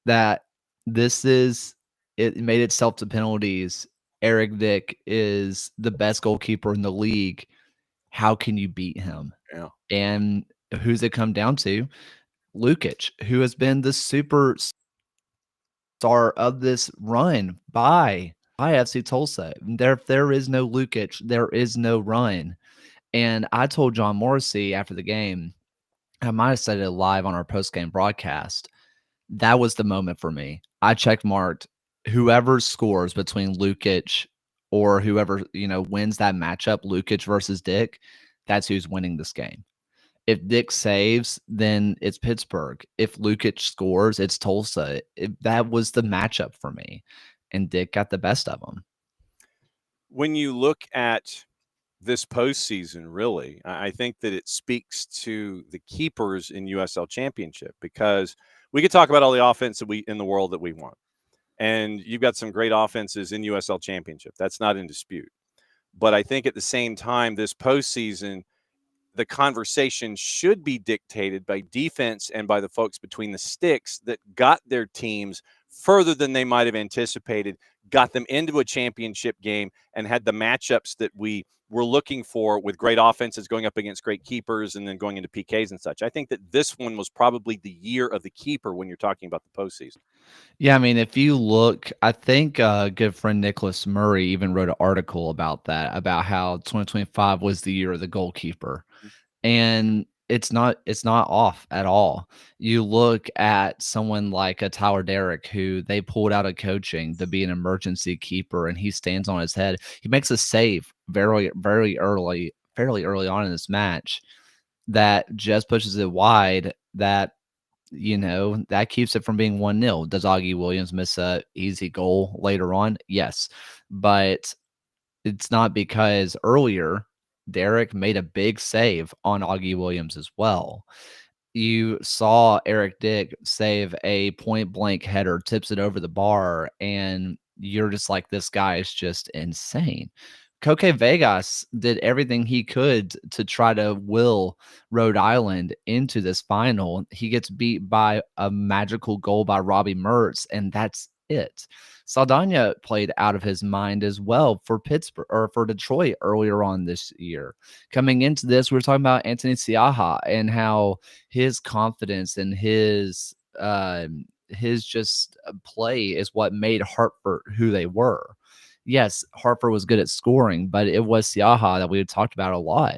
that it made itself to penalties. Eric Dick is the best goalkeeper in the league. How can you beat him? Yeah. And who's it come down to? Lukic, who has been the super star of this run by FC Tulsa. If there is no Lukic, there is no run. And I told John Morrissey after the game, I might have said it live on our post-game broadcast, that was the moment for me. I check marked whoever scores between Lukic or whoever, wins that matchup, Lukic versus Dick, that's who's winning this game. If Dick saves, then it's Pittsburgh. If Lukic scores, it's Tulsa. That was the matchup for me, and Dick got the best of them. When you look at this postseason, really, I think that it speaks to the keepers in USL Championship, because we could talk about all the offense that in the world that we want, and you've got some great offenses in USL Championship. That's not in dispute. But I think at the same time, this postseason, the conversation should be dictated by defense and by the folks between the sticks that got their teams further than they might have anticipated, got them into a championship game, and had the matchups that we were looking for with great offenses going up against great keepers and then going into PKs and such. I think that this one was probably the year of the keeper when you're talking about the postseason. Yeah, I mean, if you look, I think good friend Nicholas Murray even wrote an article about that, about how 2025 was the year of the goalkeeper. And It's not off at all. You look at someone like a Tyler Derrick, who they pulled out of coaching to be an emergency keeper, and he stands on his head. He makes a save fairly early on in this match that just pushes it wide, that that keeps it from being 1-0. Does Augie Williams miss a easy goal later on? Yes. But it's not, because earlier Derek made a big save on Augie Williams as well. You saw Eric Dick save a point blank header, tips it over the bar, and you're just like, this guy is just insane. Koke Vegas did everything he could to try to will Rhode Island into this final. He gets beat by a magical goal by Robbie Mertz, and that's it. Saldana played out of his mind as well for Pittsburgh, or for Detroit, earlier on this year. Coming into this, we were talking about Anthony Siaha and how his confidence and his just play is what made Hartford who they were. Yes, Hartford was good at scoring, but it was Siaha that we had talked about a lot.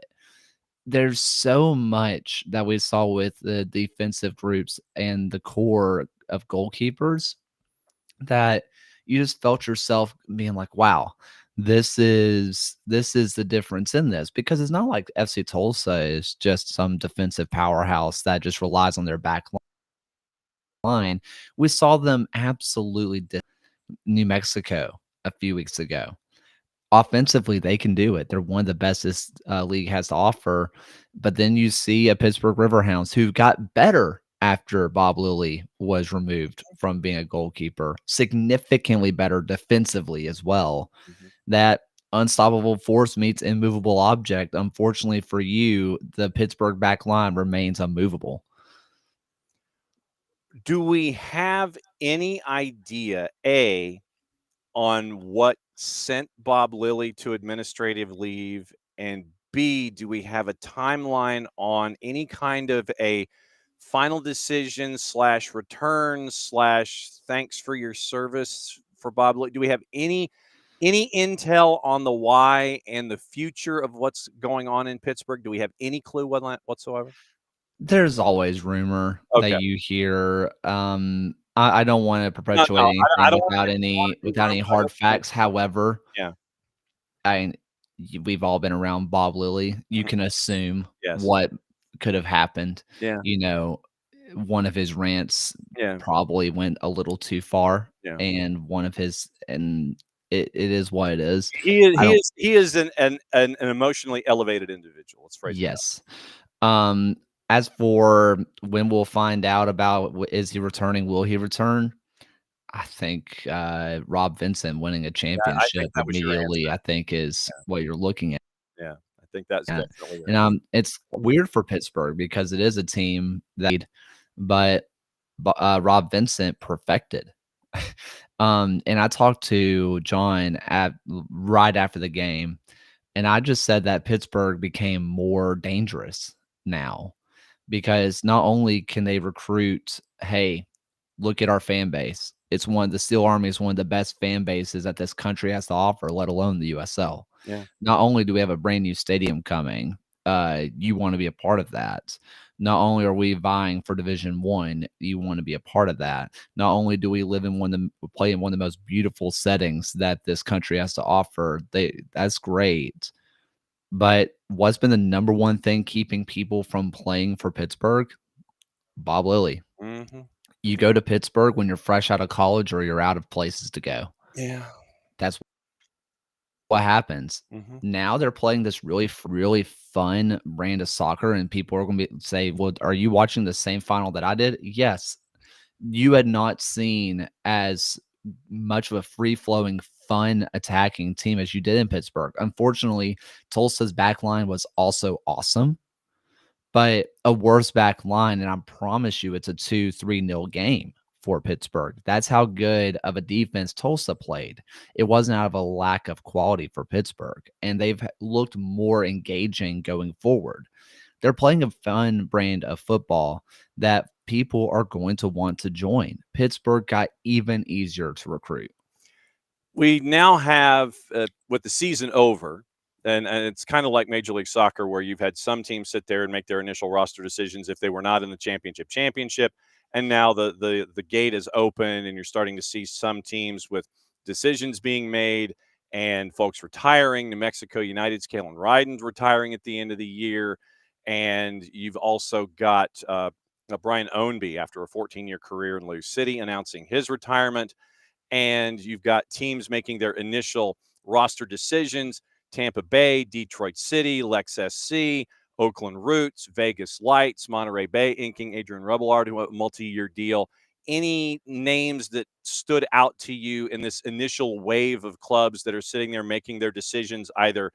There's so much that we saw with the defensive groups and the core of goalkeepers that you just felt yourself being like, wow, this is the difference in this, because it's not like FC Tulsa is just some defensive powerhouse that just relies on their back line. We saw them absolutely New Mexico a few weeks ago. Offensively, they can do it. They're one of the best this league has to offer. But then you see a Pittsburgh Riverhounds who got better after Bob Lilly was removed from being a goalkeeper, significantly better defensively as well. Mm-hmm. That unstoppable force meets immovable object. Unfortunately for you, the Pittsburgh back line remains unmovable. Do we have any idea, on what sent Bob Lilly to administrative leave, and B, do we have a timeline on any kind of a final decision / return / thanks for your service for Bob Lilly? Do we have any intel on the why and the future of what's going on in Pittsburgh? Do we have any clue whatsoever? There's always rumor that you hear. I don't want to perpetuate anything without any hard facts. However, we've all been around Bob Lilly. You can assume what could have happened. Yeah. One of his rants probably went a little too far, and it is what it is. He is an emotionally elevated individual. Let's phrase it. Yes. As for when we'll find out about, is he returning, will he return? I think Rob Vincent winning a championship immediately, I think, is what you're looking at. Yeah, I think that's definitely it. And it's weird for Pittsburgh because it is a team that, but Rob Vincent perfected. And I talked to John right after the game, and I just said that Pittsburgh became more dangerous now, because not only can they recruit, hey, look at our fan base. It's the Steel Army is one of the best fan bases that this country has to offer, let alone the USL. Yeah. Not only do we have a brand new stadium coming, you want to be a part of that. Not only are we vying for Division I, you want to be a part of that. Not only do we play in one of the most beautiful settings that this country has to offer, that's great. But what's been the number one thing keeping people from playing for Pittsburgh? Bob Lilly. Mm-hmm. You go to Pittsburgh when you're fresh out of college or you're out of places to go. Yeah. That's what happens. Mm-hmm. Now they're playing this really, really fun brand of soccer, and people are going to say, well, are you watching the same final that I did? Yes. You had not seen as much of a free-flowing, fun attacking team as you did in Pittsburgh. Unfortunately, Tulsa's back line was also awesome, but a worse back line, and I promise you it's a 2-3-0 game for Pittsburgh. That's how good of a defense Tulsa played. It wasn't out of a lack of quality for Pittsburgh, and they've looked more engaging going forward. They're playing a fun brand of football that people are going to want to join. Pittsburgh got even easier to recruit. We now have, with the season over, And it's kind of like Major League Soccer, where you've had some teams sit there and make their initial roster decisions if they were not in the championship, and now the gate is open, and you're starting to see some teams with decisions being made and folks retiring. New Mexico United's Kaylor Ryden's retiring at the end of the year, and you've also got Brian Ownby, after a 14-year career in Lou City, announcing his retirement, and you've got teams making their initial roster decisions. Tampa Bay, Detroit City, Lex SC, Oakland Roots, Vegas Lights, Monterey Bay inking Adrian Rebellard, who a multi-year deal. Any names that stood out to you in this initial wave of clubs that are sitting there making their decisions? Either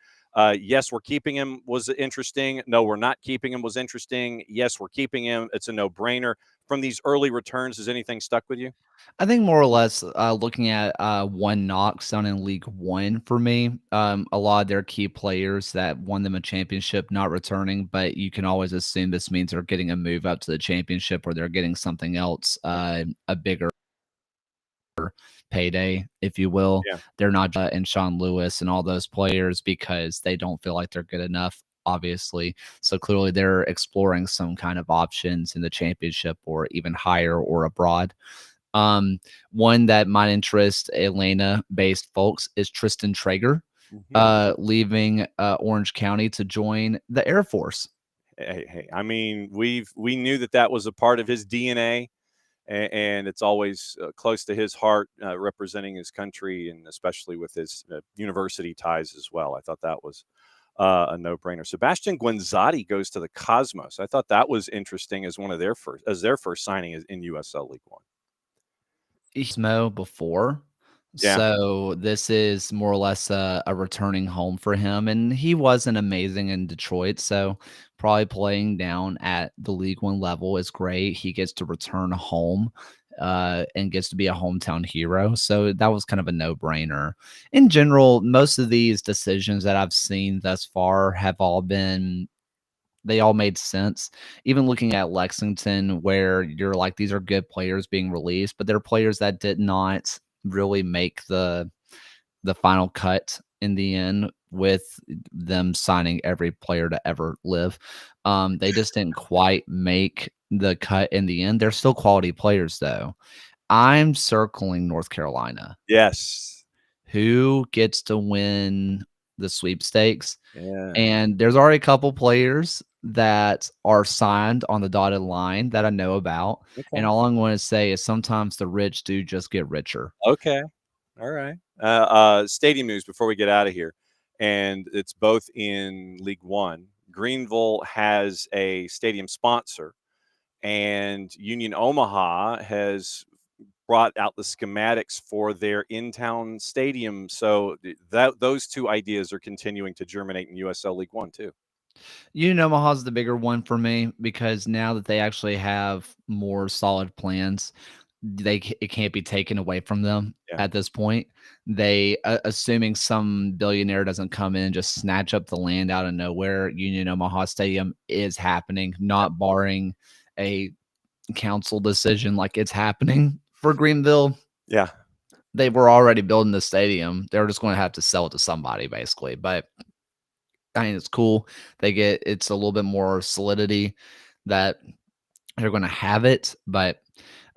yes, we're keeping him was interesting. No, we're not keeping him was interesting. Yes, we're keeping him. It's a no-brainer. From these early returns, has anything stuck with you? I think more or less looking at one Knox down in League One for me, a lot of their key players that won them a championship not returning, but you can always assume this means they're getting a move up to the championship or they're getting something else, a bigger payday, if you will. Yeah. They're not in Sean Lewis and all those players because they don't feel like they're good enough, obviously. So clearly they're exploring some kind of options in the championship or even higher or abroad. One that might interest Atlanta-based folks is Tristan Traeger, leaving Orange County to join the Air Force. Hey, I mean, we knew that was a part of his DNA, and it's always close to his heart, representing his country, and especially with his university ties as well. I thought that was a no-brainer. Sebastian Guenzati goes to the Cosmos. I thought that was interesting as one of their first signing in USL League One. Mo before. Yeah. So this is more or less a returning home for him. And he wasn't amazing in Detroit. So probably playing down at the League One level is great. He gets to return home and gets to be a hometown hero. So that was kind of a no-brainer. In general, most of these decisions that I've seen thus far have all been they all made sense. Even looking at Lexington, where you're like, these are good players being released, but they're players that did not really make the final cut in the end, with them signing every player to ever live. They just didn't quite make the cut in the end. They're still quality players, though. I'm circling North Carolina. Yes. Who gets to win the sweepstakes? Yeah. And there's already a couple players that are signed on the dotted line that I know about. Okay. And all I'm going to say is sometimes the rich do just get richer. Okay. All right. Stadium news before we get out of here. And it's both in League One. Greenville has a stadium sponsor, and Union Omaha has brought out the schematics for their in-town stadium. So those two ideas are continuing to germinate in USL League One too. Union Omaha's the bigger one for me because now that they actually have more solid plans, it can't be taken away from them at this point. They, assuming some billionaire doesn't come in and just snatch up the land out of nowhere, Union Omaha Stadium is happening, not barring a council decision like it's happening for Greenville. Yeah. They were already building the stadium. They're just going to have to sell it to somebody, basically. But I mean, it's cool. It's a little bit more solidity that they're going to have it. But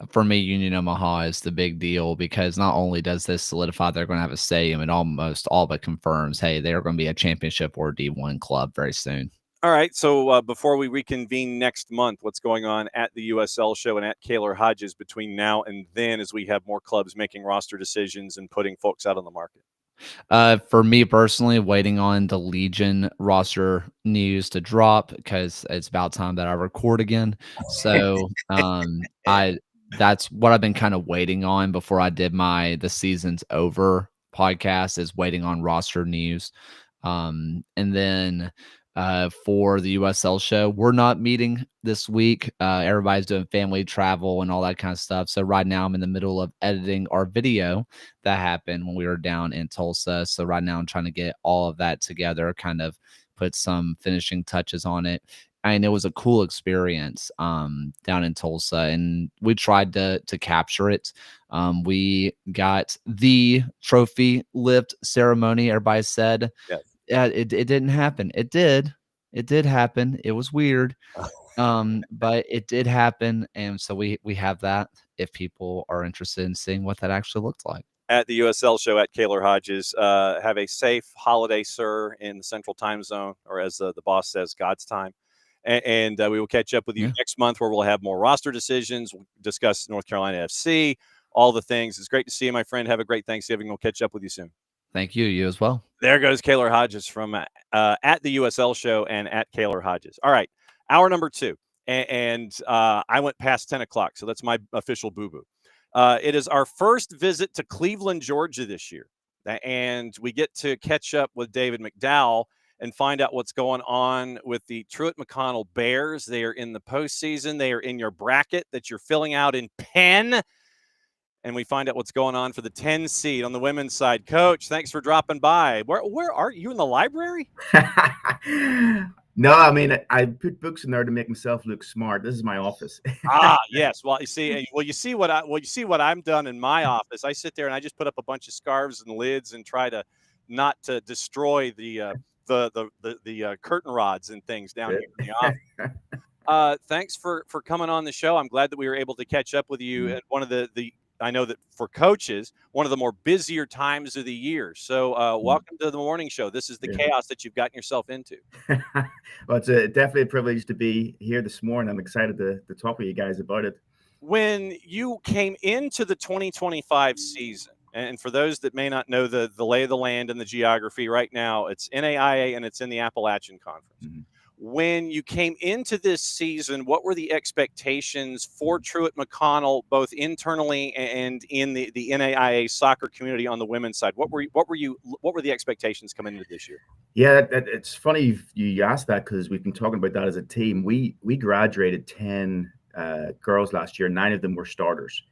for me, Union Omaha is the big deal because not only does this solidify they're going to have a stadium, it almost all but confirms, hey, they're going to be a championship or D1 club very soon. All right. So before we reconvene next month, what's going on at the USL show and at Kaylor Hodges between now and then, as we have more clubs making roster decisions and putting folks out on the market? For me personally, waiting on the Legion roster news to drop because it's about time that I record again. So that's what I've been kind of waiting on before I did the season's over podcast, is waiting on roster news. And then for the USL show, we're not meeting this week. Everybody's doing family travel and all that kind of stuff. So right now I'm in the middle of editing our video that happened when we were down in Tulsa. So right now I'm trying to get all of that together, kind of put some finishing touches on it. And it was a cool experience down in Tulsa, and we tried to capture it. We got the trophy lift ceremony, everybody said. Yes. it didn't happen. It did happen. It was weird. But it did happen, and so we have that if people are interested in seeing what that actually looked like. At the USL show at Kaylor Hodges. Have a safe holiday, sir, in the Central Time Zone, or as the boss says, God's time. And we will catch up with you next month, where we'll have more roster decisions. We'll discuss North Carolina FC, all the things. It's great to see you, my friend. Have a great Thanksgiving. We'll catch up with you soon. Thank you. You as well. There goes Kaylor Hodges from at the USL show and at Kaylor Hodges. All right, hour number 2. And I went past 10 o'clock, so that's my official boo-boo. It is our first visit to Cleveland, Georgia this year. And we get to catch up with David McDowell and find out what's going on with the Truett McConnell Bears. They are in the postseason. They are in your bracket that you're filling out in pen. And we find out what's going on for the 10 seed on the women's side. Coach, thanks for dropping by. Where are you, in the library? No, I mean, I put books in there to make myself look smart. This is my office. Yes. Well, you see what I'm done in my office. I sit there and I just put up a bunch of scarves and lids and try to not to destroy the curtain rods and things down here in the office. Thanks for coming on the show. I'm glad that we were able to catch up with you at one of the I know that for coaches, one of the more busier times of the year. So welcome to the morning show. This is the chaos that you've gotten yourself into. Well, it's definitely a privilege to be here this morning. I'm excited to talk with you guys about it. When you came into the 2025 season, and for those that may not know the lay of the land and the geography, right now it's NAIA and it's in the Appalachian Conference. Mm-hmm. When you came into this season, what were the expectations for Truett McConnell, both internally and in the NAIA soccer community on the women's side? What were the expectations coming into this year? Yeah, it's funny you asked that, because we've been talking about that as a team. We graduated 10 girls last year. 9 of them were starters.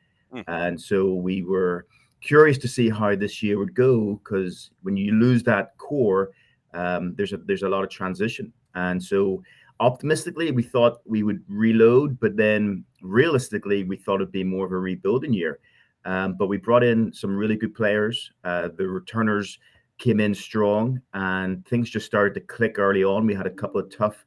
And so we were curious to see how this year would go, because when you lose that core, there's a lot of transition. And so optimistically, we thought we would reload, but then realistically, we thought it'd be more of a rebuilding year. But we brought in some really good players. The returners came in strong, and things just started to click early on. We had a couple of tough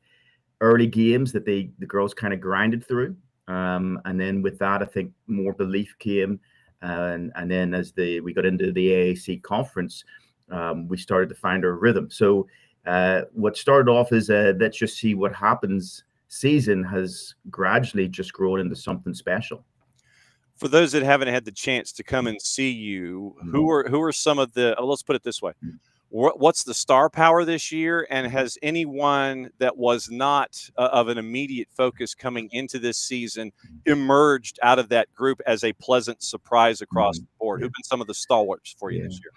early games that the girls kind of grinded through. And then with that, I think more belief came. And then as we got into the AAC conference, we started to find our rhythm. So what started off as let's just see what happens season has gradually just grown into something special. For those that haven't had the chance to come and see you, who are some of the, let's put it this way, what's the star power this year? And has anyone that was not of an immediate focus coming into this season emerged out of that group as a pleasant surprise across the board? Who've been some of the stalwarts for you this year?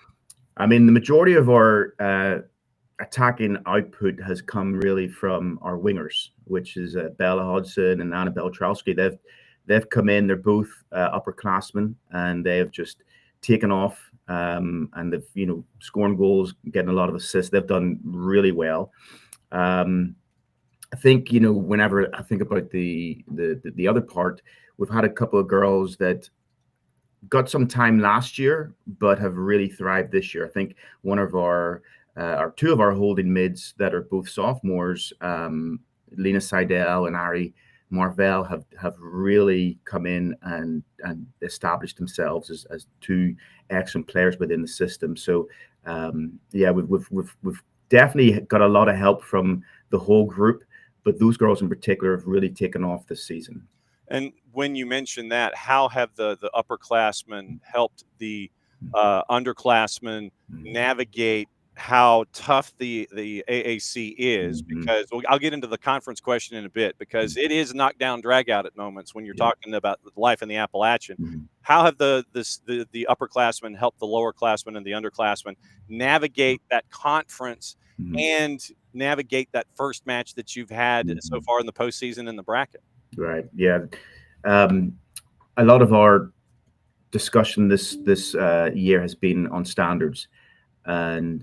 I mean, the majority of our attacking output has come really from our wingers, which is Bella Hodgson and Annabelle Trowski. They've come in. They're both upperclassmen, and they have just taken off. And they've scoring goals, getting a lot of assists. They've done really well. I think whenever I think about the other part, we've had a couple of girls that got some time last year, but have really thrived this year. I think one of our two of our holding mids that are both sophomores, Lena Seidel and Ari Marvell, have really come in and established themselves as two excellent players within the system. So we've definitely got a lot of help from the whole group, but those girls in particular have really taken off this season. And when you mention that, how have the upperclassmen helped the underclassmen navigate how tough the AAC is? Because I'll get into the conference question in a bit, because it is knockdown drag out at moments when you're talking about life in the Appalachian. How have the upperclassmen helped the lowerclassmen and the underclassmen navigate that conference and navigate that first match that you've had so far in the postseason in the bracket? Right. Yeah. A lot of our discussion this year has been on standards. And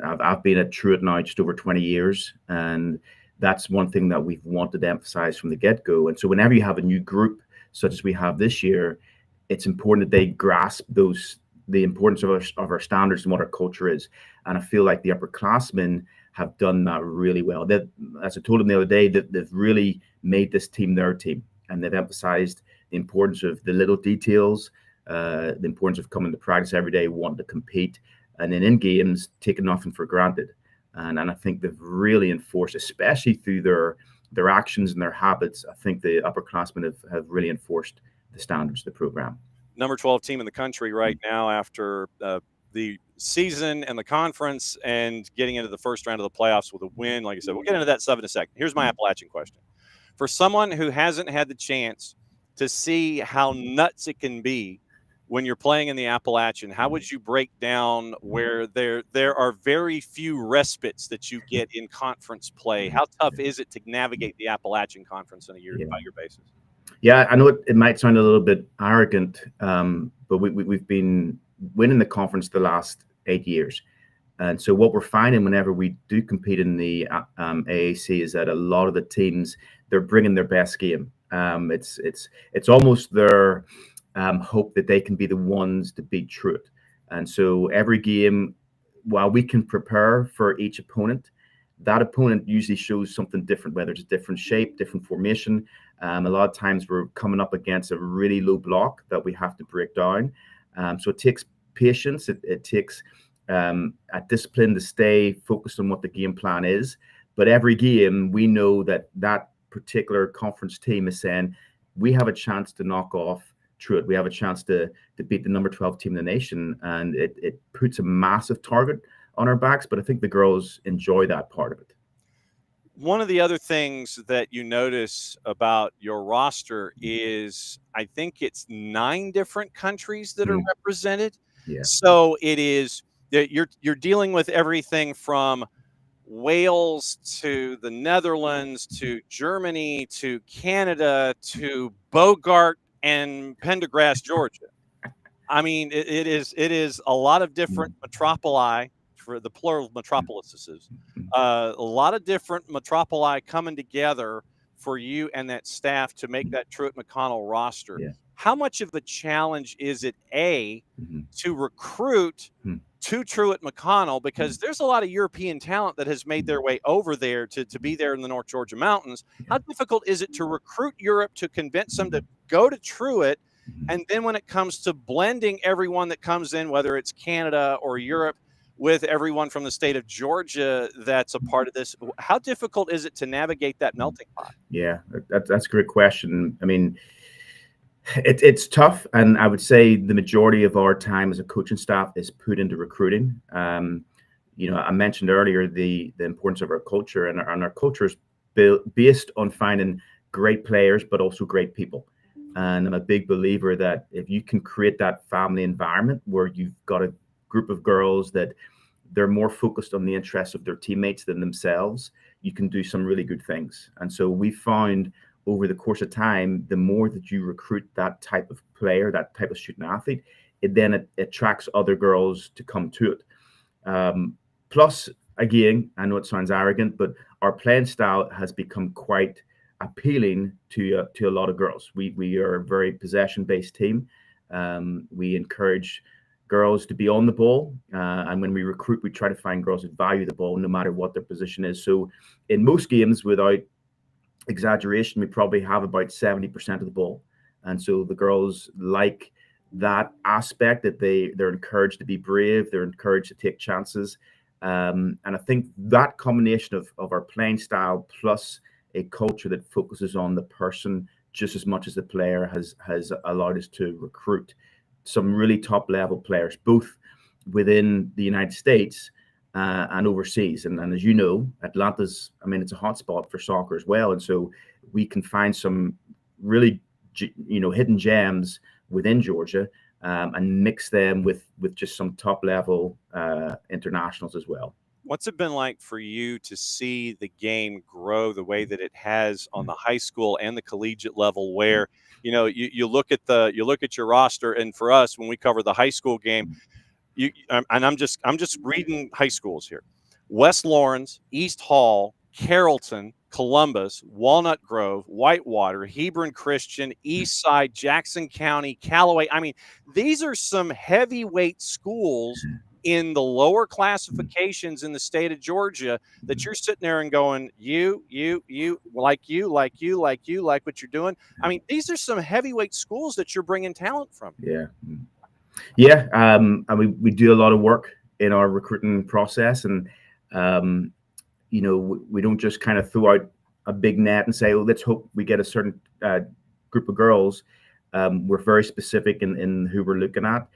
I've been at Truett now just over 20 years, and that's one thing that we've wanted to emphasize from the get-go. And so whenever you have a new group such as we have this year, it's important that they grasp those the importance of our standards and what our culture is. And I feel like the upperclassmen have done that really well. That, as I told them the other day, that they've really made this team their team, and they've emphasized the importance of the little details, the importance of coming to practice every day, wanting to compete, and then in games, taking nothing for granted. And I think they've really enforced, especially through their actions and their habits. I think the upperclassmen have really enforced the standards of the program. Number 12 team in the country right now after the season and the conference and getting into the first round of the playoffs with a win. Like I said, we'll get into that stuff in a second. Here's my Appalachian question. For someone who hasn't had the chance to see how nuts it can be when you're playing in the Appalachian, how would you break down where there are very few respites that you get in conference play? How tough is it to navigate the Appalachian Conference on a year-by-year basis? Yeah, I know it might sound a little bit arrogant, but we've been winning the conference the last 8 years. And so what we're finding whenever we do compete in the AAC is that a lot of the teams, they're bringing their best game. It's almost their hope that they can be the ones to beat Truett. And so every game, while we can prepare for each opponent, that opponent usually shows something different, whether it's a different shape, different formation. A lot of times we're coming up against a really low block that we have to break down. So it takes patience. It takes a discipline to stay focused on what the game plan is. But every game, we know that particular conference team is saying, we have a chance to knock off Truett. We have a chance to beat the number 12 team in the nation. And it puts a massive target on our backs, but I think the girls enjoy that part of it. One of the other things that you notice about your roster is I think it's 9 different countries that are represented. Yeah. So it is you're dealing with everything from Wales to the Netherlands to Germany to Canada to Bogart and Pendergrass, Georgia. I mean, it is a lot of different metropoli, for the plural metropolises, a lot of different metropoli coming together for you and that staff to make that Truett McConnell roster. Yeah. How much of a challenge is it, to recruit to Truett McConnell? Because there's a lot of European talent that has made their way over there to be there in the North Georgia mountains. How difficult is it to recruit Europe to convince them to go to Truett? And then when it comes to blending everyone that comes in, whether it's Canada or Europe, with everyone from the state of Georgia that's a part of this, how difficult is it to navigate that melting pot? Yeah, that's a great question. I mean, it's tough, and I would say the majority of our time as a coaching staff is put into recruiting. I mentioned earlier the importance of our culture, and our culture is based on finding great players, but also great people. And I'm a big believer that if you can create that family environment where you've got a group of girls that they're more focused on the interests of their teammates than themselves, you can do some really good things. And so we found over the course of time, the more that you recruit that type of player, that type of student athlete, it attracts other girls to come to it. Plus, again, I know it sounds arrogant, but our playing style has become quite appealing to a lot of girls. We are a very possession-based team. We encourage girls to be on the ball, and when we recruit, we try to find girls that value the ball no matter what their position is. So in most games, without exaggeration, we probably have about 70% of the ball, and so the girls like that aspect, that they're encouraged to be brave, they're encouraged to take chances, and I think that combination of our playing style plus a culture that focuses on the person just as much as the player has allowed us to recruit some really top level players, both within the United States and overseas. And as you know, Atlanta's, it's a hot spot for soccer as well. And so we can find some really, hidden gems within Georgia and mix them with just some top level internationals as well. What's it been like for you to see the game grow the way that it has on the high school and the collegiate level, where you look at your roster, and for us, when we cover the high school game, and I'm just reading high schools here: West Lawrence, East Hall, Carrollton, Columbus, Walnut Grove, Whitewater, Hebron Christian, Eastside, Jackson County, Callaway. I mean, these are some heavyweight schools in the lower classifications in the state of Georgia that you're sitting there and going, you, like what you're doing. I mean, these are some heavyweight schools that you're bringing talent from. Yeah. Yeah. And we do a lot of work in our recruiting process, and, you know, we don't just kind of throw out a big net and say, oh, let's hope we get a certain group of girls. We're very specific in who we're looking at.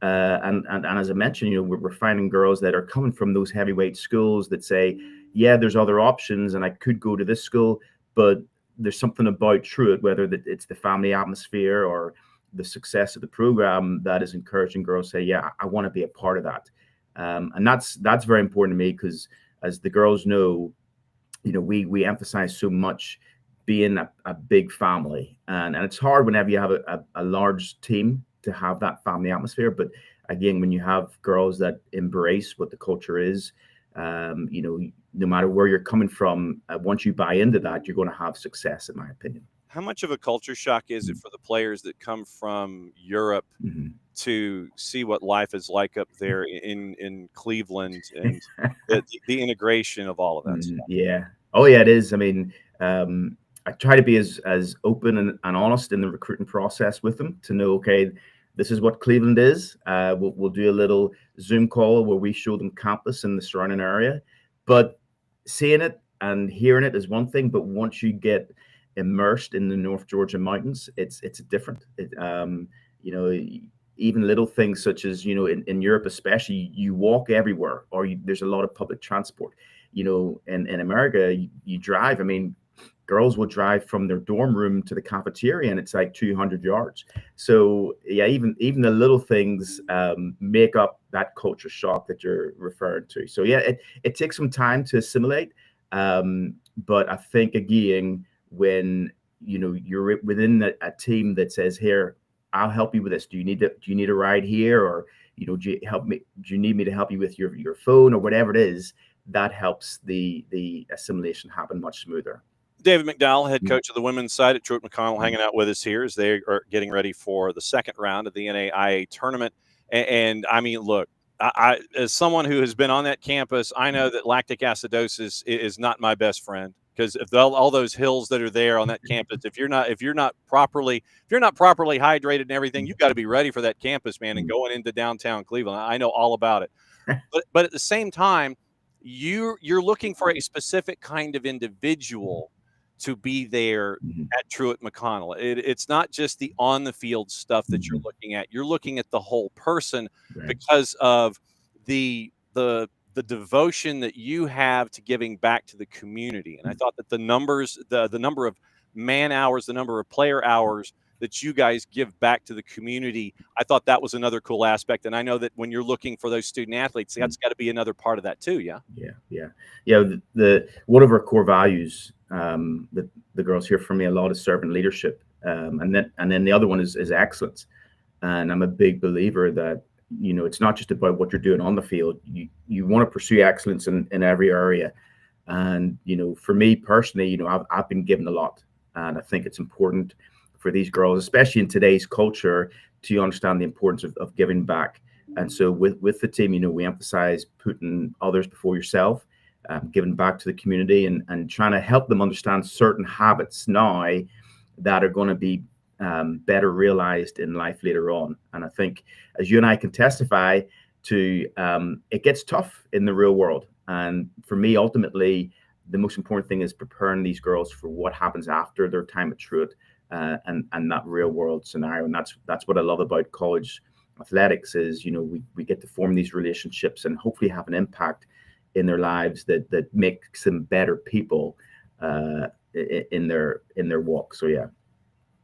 And as I mentioned, you know, we're finding girls that are coming from those heavyweight schools that say, yeah, there's other options and I could go to this school, but there's something about Truett, whether it's the family atmosphere or the success of the program, that is encouraging girls to say, yeah, I want to be a part of that. And that's very important to me, because as the girls know, you know, we emphasize so much being a big family, and it's hard whenever you have a large team to have that family atmosphere. But again, when you have girls that embrace what the culture is, you know, no matter where you're coming from, once you buy into that, you're going to have success, in my opinion. How much of a culture shock is it for the players that come from Europe to see what life is like up there in Cleveland, and the integration of all of that stuff? Yeah. Oh, yeah, it is. I mean, I try to be as open and honest in the recruiting process with them to know, okay, this is what Cleveland is. We'll do a little Zoom call where we show them campus and the surrounding area. But seeing it and hearing it is one thing, but once you get immersed in the North Georgia mountains, it's different. You know, even little things such as, you know, in Europe especially, you walk everywhere, or there's a lot of public transport. You know, in America, you drive. I mean, girls will drive from their dorm room to the cafeteria, and it's like 200 yards. So yeah, even the little things make up that culture shock that you're referring to. So yeah, it takes some time to assimilate. But I think, again, when, you know, you're within a team that says, here, I'll help you with this. Do you need a ride here? Or, you know, do you need me to help you with your phone or whatever it is? That helps the assimilation happen much smoother. David McDowell, head coach of the women's side at Truett McConnell, hanging out with us here as they are getting ready for the second round of the NAIA tournament. And I mean, look, I as someone who has been on that campus, I know that lactic acidosis is not my best friend, because if all those hills that are there on that campus, if you're not properly hydrated and everything, you've got to be ready for that campus, man, and going into downtown Cleveland. I know all about it. But at the same time, you're looking for a specific kind of individual to be there at Truett McConnell. It's not just the on the field stuff that you're looking at. You're looking at the whole person, because of the devotion that you have to giving back to the community. And I thought that the numbers, the number of man hours, the number of player hours that you guys give back to the community, I thought that was another cool aspect. And I know that when you're looking for those student athletes, that's got to be another part of that too. Yeah. The one of our core values that the girls hear from me a lot is servant leadership, and then the other one is excellence. And I'm a big believer that, you know, it's not just about what you're doing on the field. You want to pursue excellence in every area. And, you know, for me personally, you know, I've been given a lot, and I think it's important for these girls, especially in today's culture, to understand the importance of giving back. And so with the team, you know, we emphasize putting others before yourself, giving back to the community, and trying to help them understand certain habits now that are going to be better realized in life later on. And I think, as you and I can testify to, it gets tough in the real world. And for me, ultimately, the most important thing is preparing these girls for what happens after their time at Truett, and that real world scenario. And that's what I love about college athletics is, you know, we get to form these relationships and hopefully have an impact in their lives that makes them better people in their walk. So yeah.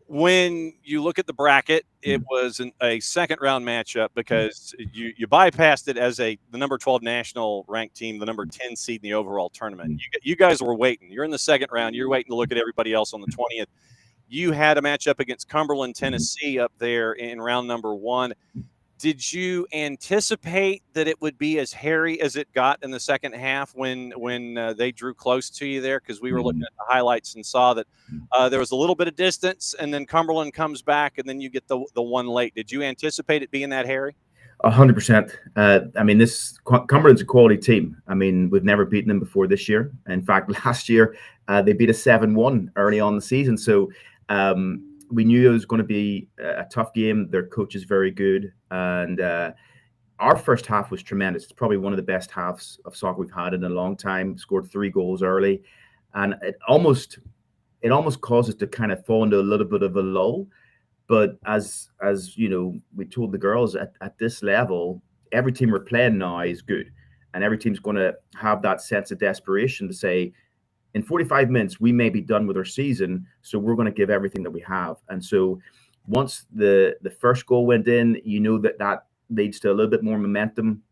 When you look at the bracket, it was a second round matchup, because you bypassed it as the number 12 national ranked team, the number 10 seed in the overall tournament. You guys were waiting. You're in the second round. You're waiting to look at everybody else on the 20th. You had a matchup against Cumberland, Tennessee up there in round number 1. Did you anticipate that it would be as hairy as it got in the second half when they drew close to you there? Because we were looking at the highlights and saw that there was a little bit of distance, and then Cumberland comes back, and then you get the one late. Did you anticipate it being that hairy? 100%. I mean, Cumberland's a quality team. I mean, we've never beaten them before this year. In fact, last year they beat us 7-1 early on in the season. So we knew it was going to be a tough game. Their coach is very good, and our first half was tremendous. It's probably one of the best halves of soccer we've had in a long time. Scored 3 goals early, and it almost caused us to kind of fall into a little bit of a lull. But as you know, we told the girls at this level, every team we're playing now is good, and every team's going to have that sense of desperation to say, in 45 minutes we may be done with our season, so we're going to give everything that we have. And so once the first goal went in, you know that leads to a little bit more momentum,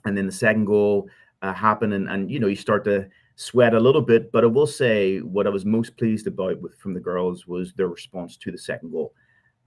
and then the second goal happened, and you know, you start to sweat a little bit. But I will say what I was most pleased about from the girls was their response to the second goal.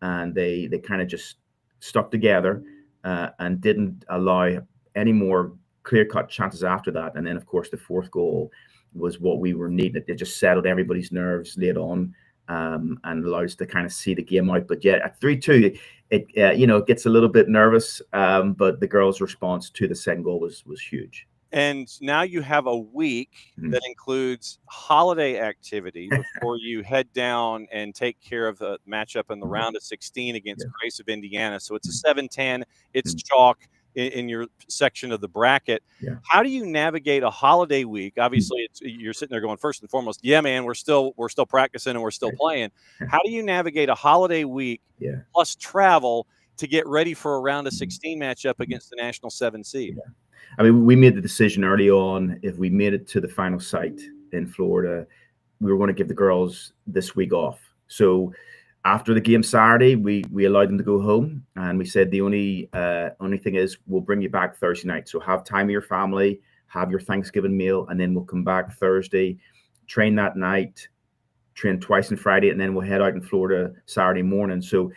And they kind of just stuck together and didn't allow any more clear-cut chances after that. And then, of course, the fourth goal was what we were needing. It just settled everybody's nerves late on and allowed us to kind of see the game out. But yeah, at 3-2, it gets a little bit nervous. But the girls' response to the second goal was huge. And now you have a week that includes holiday activity before you head down and take care of the matchup in the round of 16 against Grace of Indiana. So it's a 7-10. It's chalk in your section of the bracket. Yeah. How do you navigate a holiday week? Obviously, you're sitting there going, first and foremost, yeah, man, we're still practicing and we're still playing. How do you navigate a holiday week plus travel to get ready for a round of 16 matchup against the national 7 seed? Yeah. I mean, we made the decision early on, if we made it to the final site in Florida, we were going to give the girls this week off. So after the game Saturday, we allowed them to go home, and we said the only thing is we'll bring you back Thursday night. So have time with your family, have your Thanksgiving meal, and then we'll come back Thursday, train that night, train twice on Friday, and then we'll head out in Florida Saturday morning. So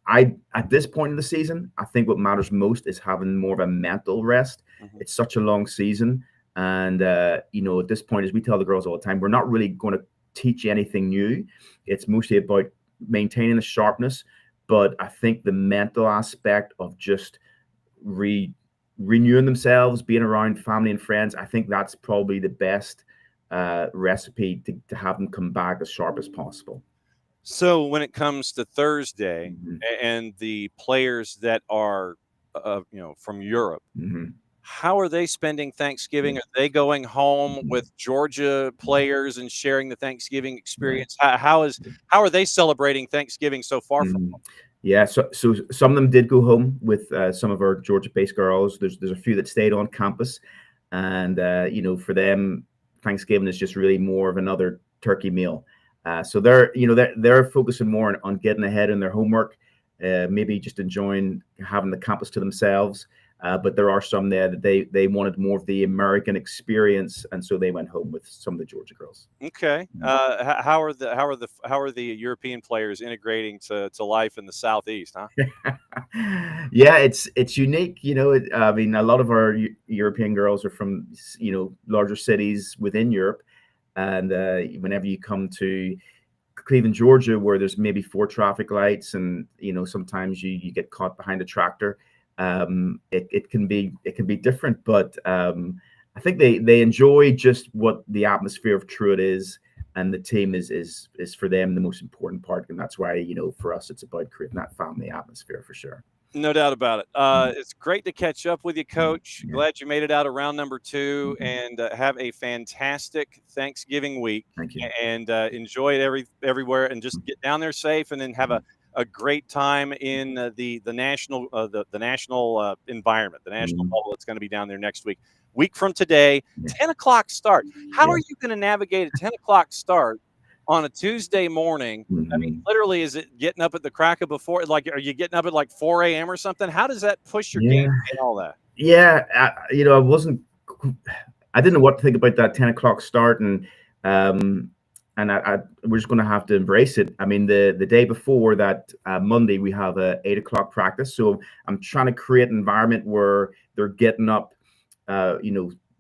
at this point in the season, I think what matters most is having more of a mental rest. It's such a long season. And, at this point, as we tell the girls all the time, we're not really going to teach you anything new. It's mostly about maintaining the sharpness. But I think the mental aspect of just renewing themselves, being around family and friends, I think that's probably the best recipe to have them come back as sharp as possible. So when it comes to Thursday and the players that are, from Europe, how are they spending Thanksgiving? Are they going home with Georgia players and sharing the Thanksgiving experience? How are they celebrating Thanksgiving so far from home? Yeah, so some of them did go home with some of our Georgia-based girls. There's a few that stayed on campus, and for them, Thanksgiving is just really more of another turkey meal. So they're focusing more on getting ahead in their homework, maybe just enjoying having the campus to themselves. But there are some there that they wanted more of the American experience, and so they went home with some of the Georgia girls. Okay. How are the European players integrating to life in the Southeast? Huh? Yeah, it's unique. I mean, a lot of our European girls are from larger cities within Europe. And whenever you come to Cleveland, Georgia, where there's maybe 4 traffic lights, and sometimes you get caught behind a tractor, it can be different. But I think they enjoy just what the atmosphere of Truett is, and the team is for them the most important part, and that's why for us it's about creating that family atmosphere for sure. No doubt about it. It's great to catch up with you, Coach. Glad you made it out of round number 2, and have a fantastic Thanksgiving week. Thank you. And enjoy it everywhere, and just get down there safe, and then have a great time in the national environment, the national bubble that's going to be down there next week. Week from today, 10 o'clock start. How are you going to navigate a 10 o'clock start on a Tuesday morning? I mean, literally, is it getting up at the crack of before? Like, are you getting up at like 4 a.m. or something? How does that push your game and all that? Yeah, I didn't know what to think about that 10 o'clock start, and we're just going to have to embrace it. I mean, the day before that, Monday, we have a 8 o'clock practice. So I'm trying to create an environment where they're getting up,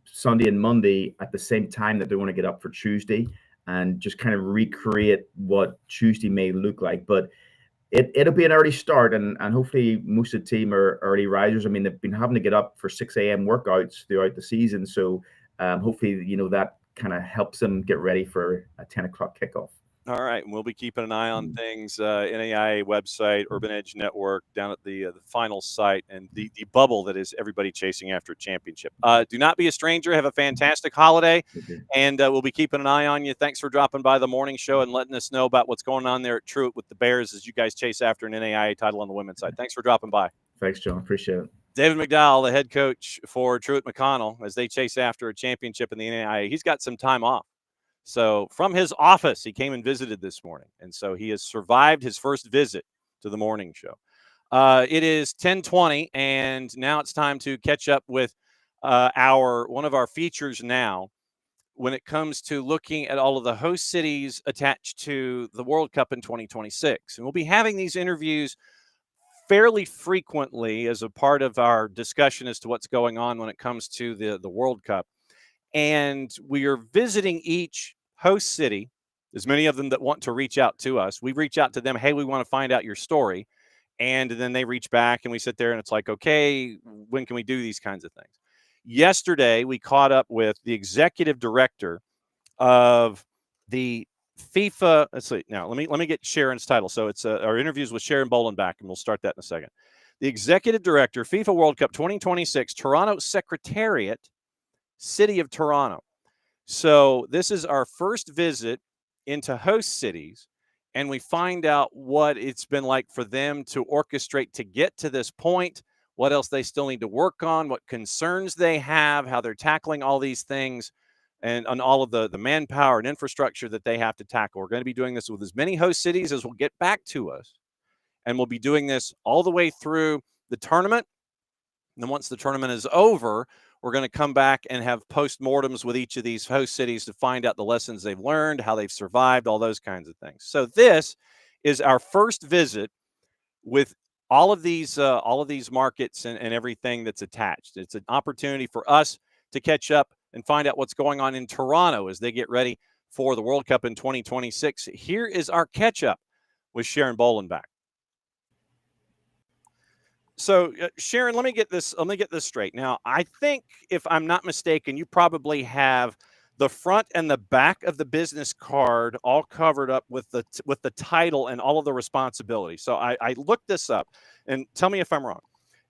Sunday and Monday at the same time that they want to get up for Tuesday, and just kind of recreate what Tuesday may look like. But it'll be an early start, and hopefully most of the team are early risers. I mean, they've been having to get up for 6 a.m. workouts throughout the season. So hopefully, that kind of helps them get ready for a 10 o'clock kickoff. All right, and we'll be keeping an eye on things. NAIA website, Urban Edge Network, down at the final site, and the bubble that is everybody chasing after a championship. Do not be a stranger. Have a fantastic holiday, and we'll be keeping an eye on you. Thanks for dropping by the morning show and letting us know about what's going on there at Truett with the Bears as you guys chase after an NAIA title on the women's side. Thanks for dropping by. Thanks, John. Appreciate it. David McDowell, the head coach for Truett McConnell, as they chase after a championship in the NAIA. He's got some time off. So from his office, he came and visited this morning. And so he has survived his first visit to the morning show. It is 10:20, and now it's time to catch up with one of our features now when it comes to looking at all of the host cities attached to the World Cup in 2026. And we'll be having these interviews fairly frequently as a part of our discussion as to what's going on when it comes to the World Cup. And we are visiting each host city. There's many of them that want to reach out to us. We reach out to them. Hey, we want to find out your story. And then they reach back and we sit there and it's like, okay, when can we do these kinds of things? Yesterday, we caught up with the executive director of the FIFA. Let's see. Now, let me get Sharon's title. So it's our interviews with Sharon Bollenbach, and we'll start that in a second. The executive director, FIFA World Cup 2026, Toronto Secretariat, City of Toronto. So this is our first visit into host cities, and we find out what it's been like for them to orchestrate to get to this point, what else they still need to work on, what concerns they have, how they're tackling all these things, and on all of the manpower and infrastructure that they have to tackle. We're going to be doing this with as many host cities as will get back to us, and we'll be doing this all the way through the tournament. And then once the tournament is over, we're going to come back and have postmortems with each of these host cities to find out the lessons they've learned, how they've survived, all those kinds of things. So this is our first visit with all of these markets and everything that's attached. It's an opportunity for us to catch up and find out what's going on in Toronto as they get ready for the World Cup in 2026. Here is our catch up with Sharon Bollenbach. So, Sharon, let me get this straight. Now, I think, if I'm not mistaken, you probably have the front and the back of the business card all covered up with the title and all of the responsibility. So I looked this up, and tell me if I'm wrong.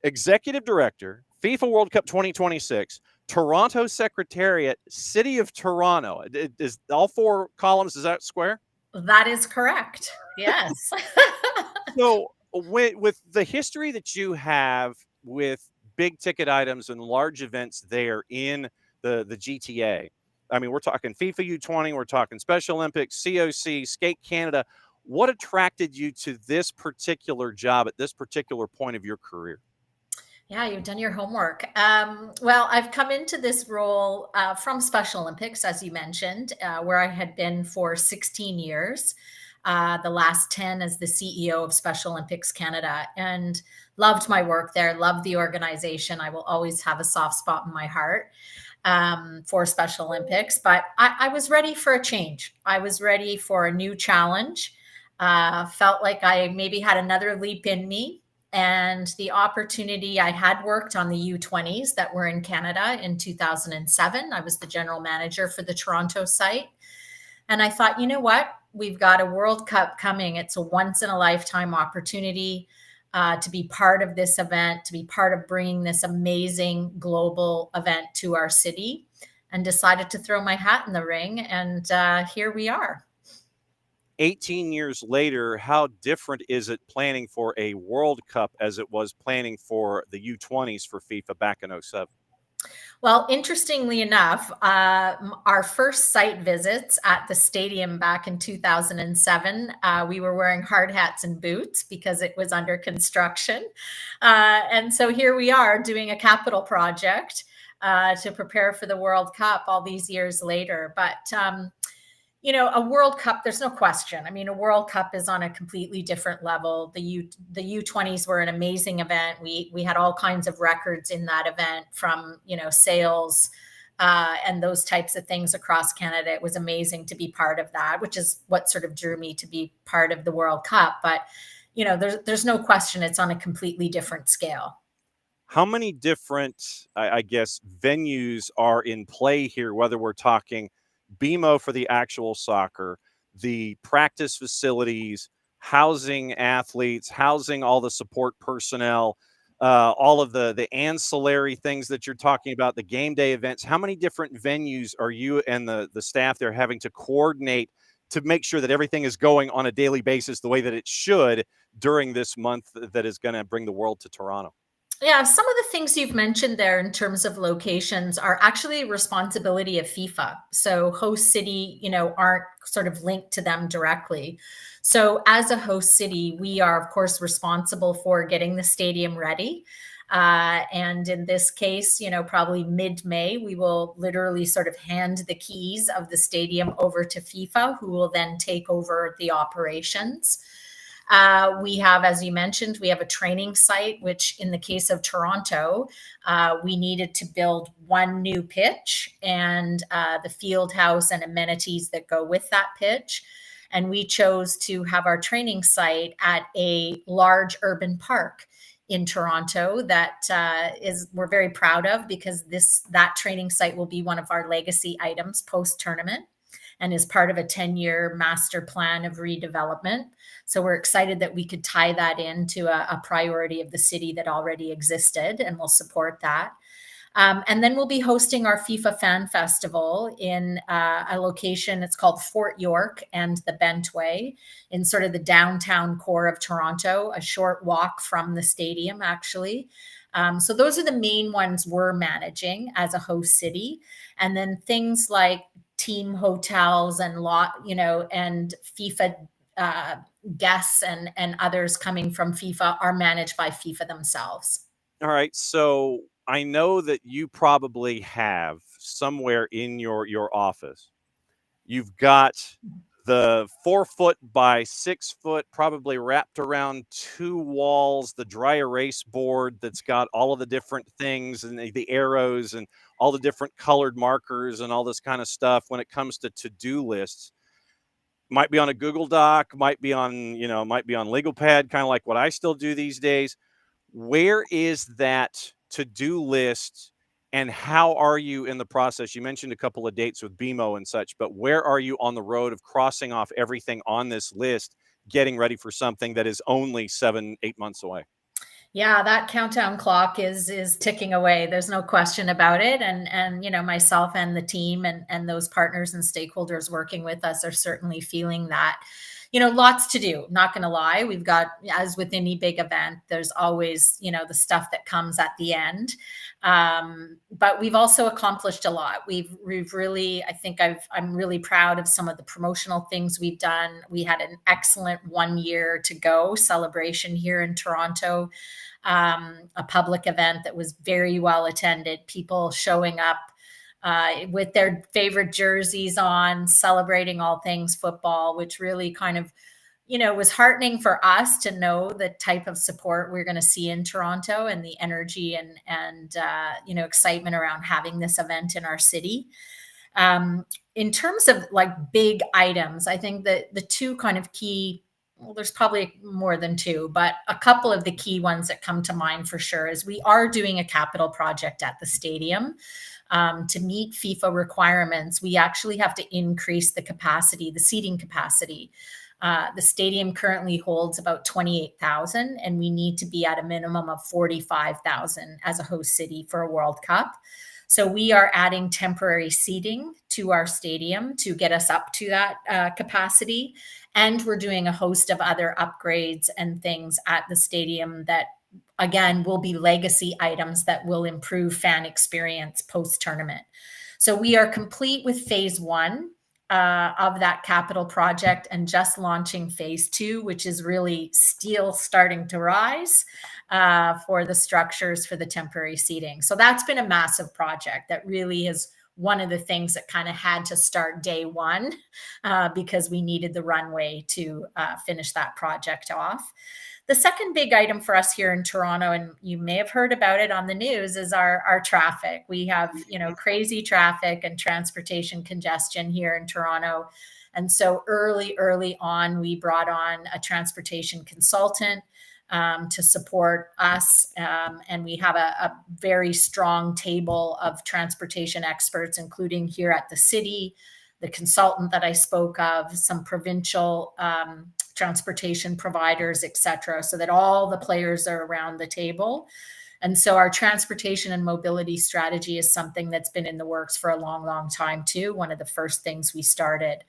Executive Director, FIFA World Cup 2026, Toronto Secretariat, City of Toronto. Is all four columns, is that square? That is correct. Yes. So with the history that you have with big ticket items and large events there in the GTA, I mean, we're talking FIFA U20, we're talking Special Olympics, COC, Skate Canada. What attracted you to this particular job at this particular point of your career? Yeah, you've done your homework. Well, I've come into this role from Special Olympics, as you mentioned, where I had been for 16 years. The last 10 as the CEO of Special Olympics Canada, and loved my work there, loved the organization. I will always have a soft spot in my heart for Special Olympics, but I was ready for a change. I was ready for a new challenge. Felt like I maybe had another leap in me, and the opportunity. I had worked on the U20s that were in Canada in 2007. I was the general manager for the Toronto site. And I thought, you know what? We've got a World Cup coming. It's a once in a lifetime opportunity to be part of this event, to be part of bringing this amazing global event to our city, and decided to throw my hat in the ring. And here we are. 18 years later, how different is it planning for a World Cup as it was planning for the U20s for FIFA back in 2007? Well, interestingly enough, our first site visits at the stadium back in 2007, we were wearing hard hats and boots because it was under construction. And so here we are doing a capital project to prepare for the World Cup all these years later. But A World Cup, there's no question. I mean, a World Cup is on a completely different level. The U20s were an amazing event. We had all kinds of records in that event, from, sales and those types of things across Canada. It was amazing to be part of that, which is what sort of drew me to be part of the World Cup. But, there's no question it's on a completely different scale. How many different, I guess, venues are in play here, whether we're talking BMO for the actual soccer, the practice facilities, housing athletes, housing all the support personnel, all of the ancillary things that you're talking about, the game day events? How many different venues are you and the staff there having to coordinate to make sure that everything is going on a daily basis the way that it should during this month that is going to bring the world to Toronto? Yeah, some of the things you've mentioned there in terms of locations are actually responsibility of FIFA. So host city, aren't sort of linked to them directly. So as a host city, we are, of course, responsible for getting the stadium ready. And in this case, probably mid-May, we will literally sort of hand the keys of the stadium over to FIFA, who will then take over the operations. We have, as you mentioned, we have a training site, which in the case of Toronto, we needed to build one new pitch and the field house and amenities that go with that pitch. And we chose to have our training site at a large urban park in Toronto that we're very proud of, because that training site will be one of our legacy items post-tournament and is part of a 10-year master plan of redevelopment. So we're excited that we could tie that into a priority of the city that already existed, and we'll support that. And then we'll be hosting our FIFA Fan Festival in a location, it's called Fort York and the Bentway, in sort of the downtown core of Toronto, a short walk from the stadium, actually. So those are the main ones we're managing as a host city. And then things like team hotels and and FIFA guests and others coming from FIFA are managed by FIFA themselves. All right. So I know that you probably have somewhere in your office, you've got the 4 foot by 6 foot, probably wrapped around 2 walls, the dry erase board that's got all of the different things and the arrows and all the different colored markers and all this kind of stuff when it comes to to-do lists. Might be on a Google Doc, might be on LegalPad, kind of like what I still do these days. Where is that to-do list, and how are you in the process? You mentioned a couple of dates with BMO and such, but where are you on the road of crossing off everything on this list, getting ready for something that is only 7-8 months away? Yeah, that countdown clock is ticking away. There's no question about it. And myself and the team and those partners and stakeholders working with us are certainly feeling that. Lots to do, not going to lie. We've got, as with any big event, there's always, the stuff that comes at the end. But we've also accomplished a lot. We've really, I'm really proud of some of the promotional things we've done. We had an excellent 1 year to go celebration here in Toronto, a public event that was very well attended, people showing up with their favorite jerseys on, celebrating all things football, which really kind of, was heartening for us to know the type of support we're going to see in Toronto and the energy and excitement around having this event in our city. In terms of like big items, I think that the two kind of key, well, there's probably more than two, but a couple of the key ones that come to mind for sure is we are doing a capital project at the stadium. To meet FIFA requirements, we actually have to increase the seating capacity. The stadium currently holds about 28,000, and we need to be at a minimum of 45,000 as a host city for a World Cup. So we are adding temporary seating to our stadium to get us up to that capacity. And we're doing a host of other upgrades and things at the stadium that, again, will be legacy items that will improve fan experience post-tournament. So we are complete with phase 1 of that capital project and just launching phase 2, which is really steel starting to rise for the structures for the temporary seating. So that's been a massive project that really has one of the things that kind of had to start day one because we needed the runway to finish that project off. The second big item for us here in Toronto, and you may have heard about it on the news, is our traffic. We have, crazy traffic and transportation congestion here in Toronto. And so early on, we brought on a transportation consultant to support us. And we have a very strong table of transportation experts, including here at the city, the consultant that I spoke of, some provincial transportation providers, et cetera, so that all the players are around the table. And so our transportation and mobility strategy is something that's been in the works for a long time too. One of the first things we started.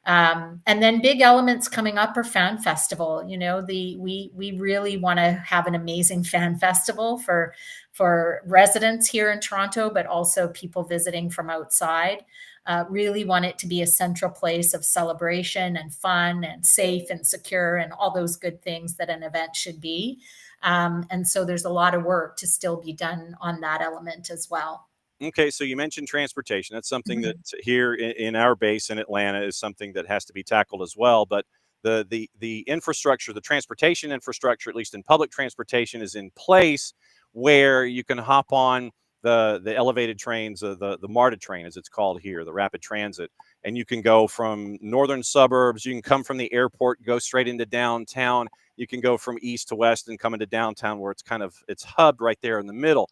And then big elements coming up are Fan Festival. We really want to have an amazing fan festival for residents here in Toronto, but also people visiting from outside. Really want it to be a central place of celebration and fun and safe and secure and all those good things that an event should be. And so there's a lot of work to still be done on that element as well. Okay, so you mentioned transportation. That's something that here in our base in Atlanta is something that has to be tackled as well. But the infrastructure, the transportation infrastructure, at least in public transportation, is in place where you can hop on the elevated trains, the MARTA train, as it's called here, the rapid transit, and you can go from northern suburbs. You can come from the airport, go straight into downtown. You can go from east to west and come into downtown, where it's hubbed right there in the middle.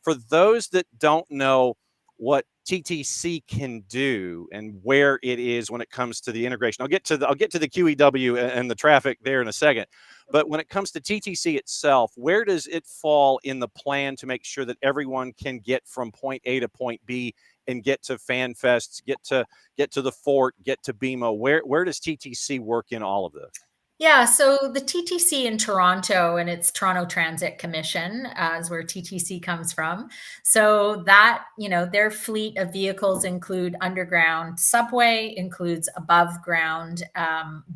For those that don't know what TTC can do and where it is when it comes to the integration, I'll get to the QEW and the traffic there in a second. But when it comes to TTC itself, where does it fall in the plan to make sure that everyone can get from point A to point B and get to Fan Fests, get to the Fort, get to BMO? Where does TTC work in all of this? Yeah, so the TTC in Toronto, and it's Toronto Transit Commission, is where TTC comes from. So that, their fleet of vehicles include underground subway, includes above ground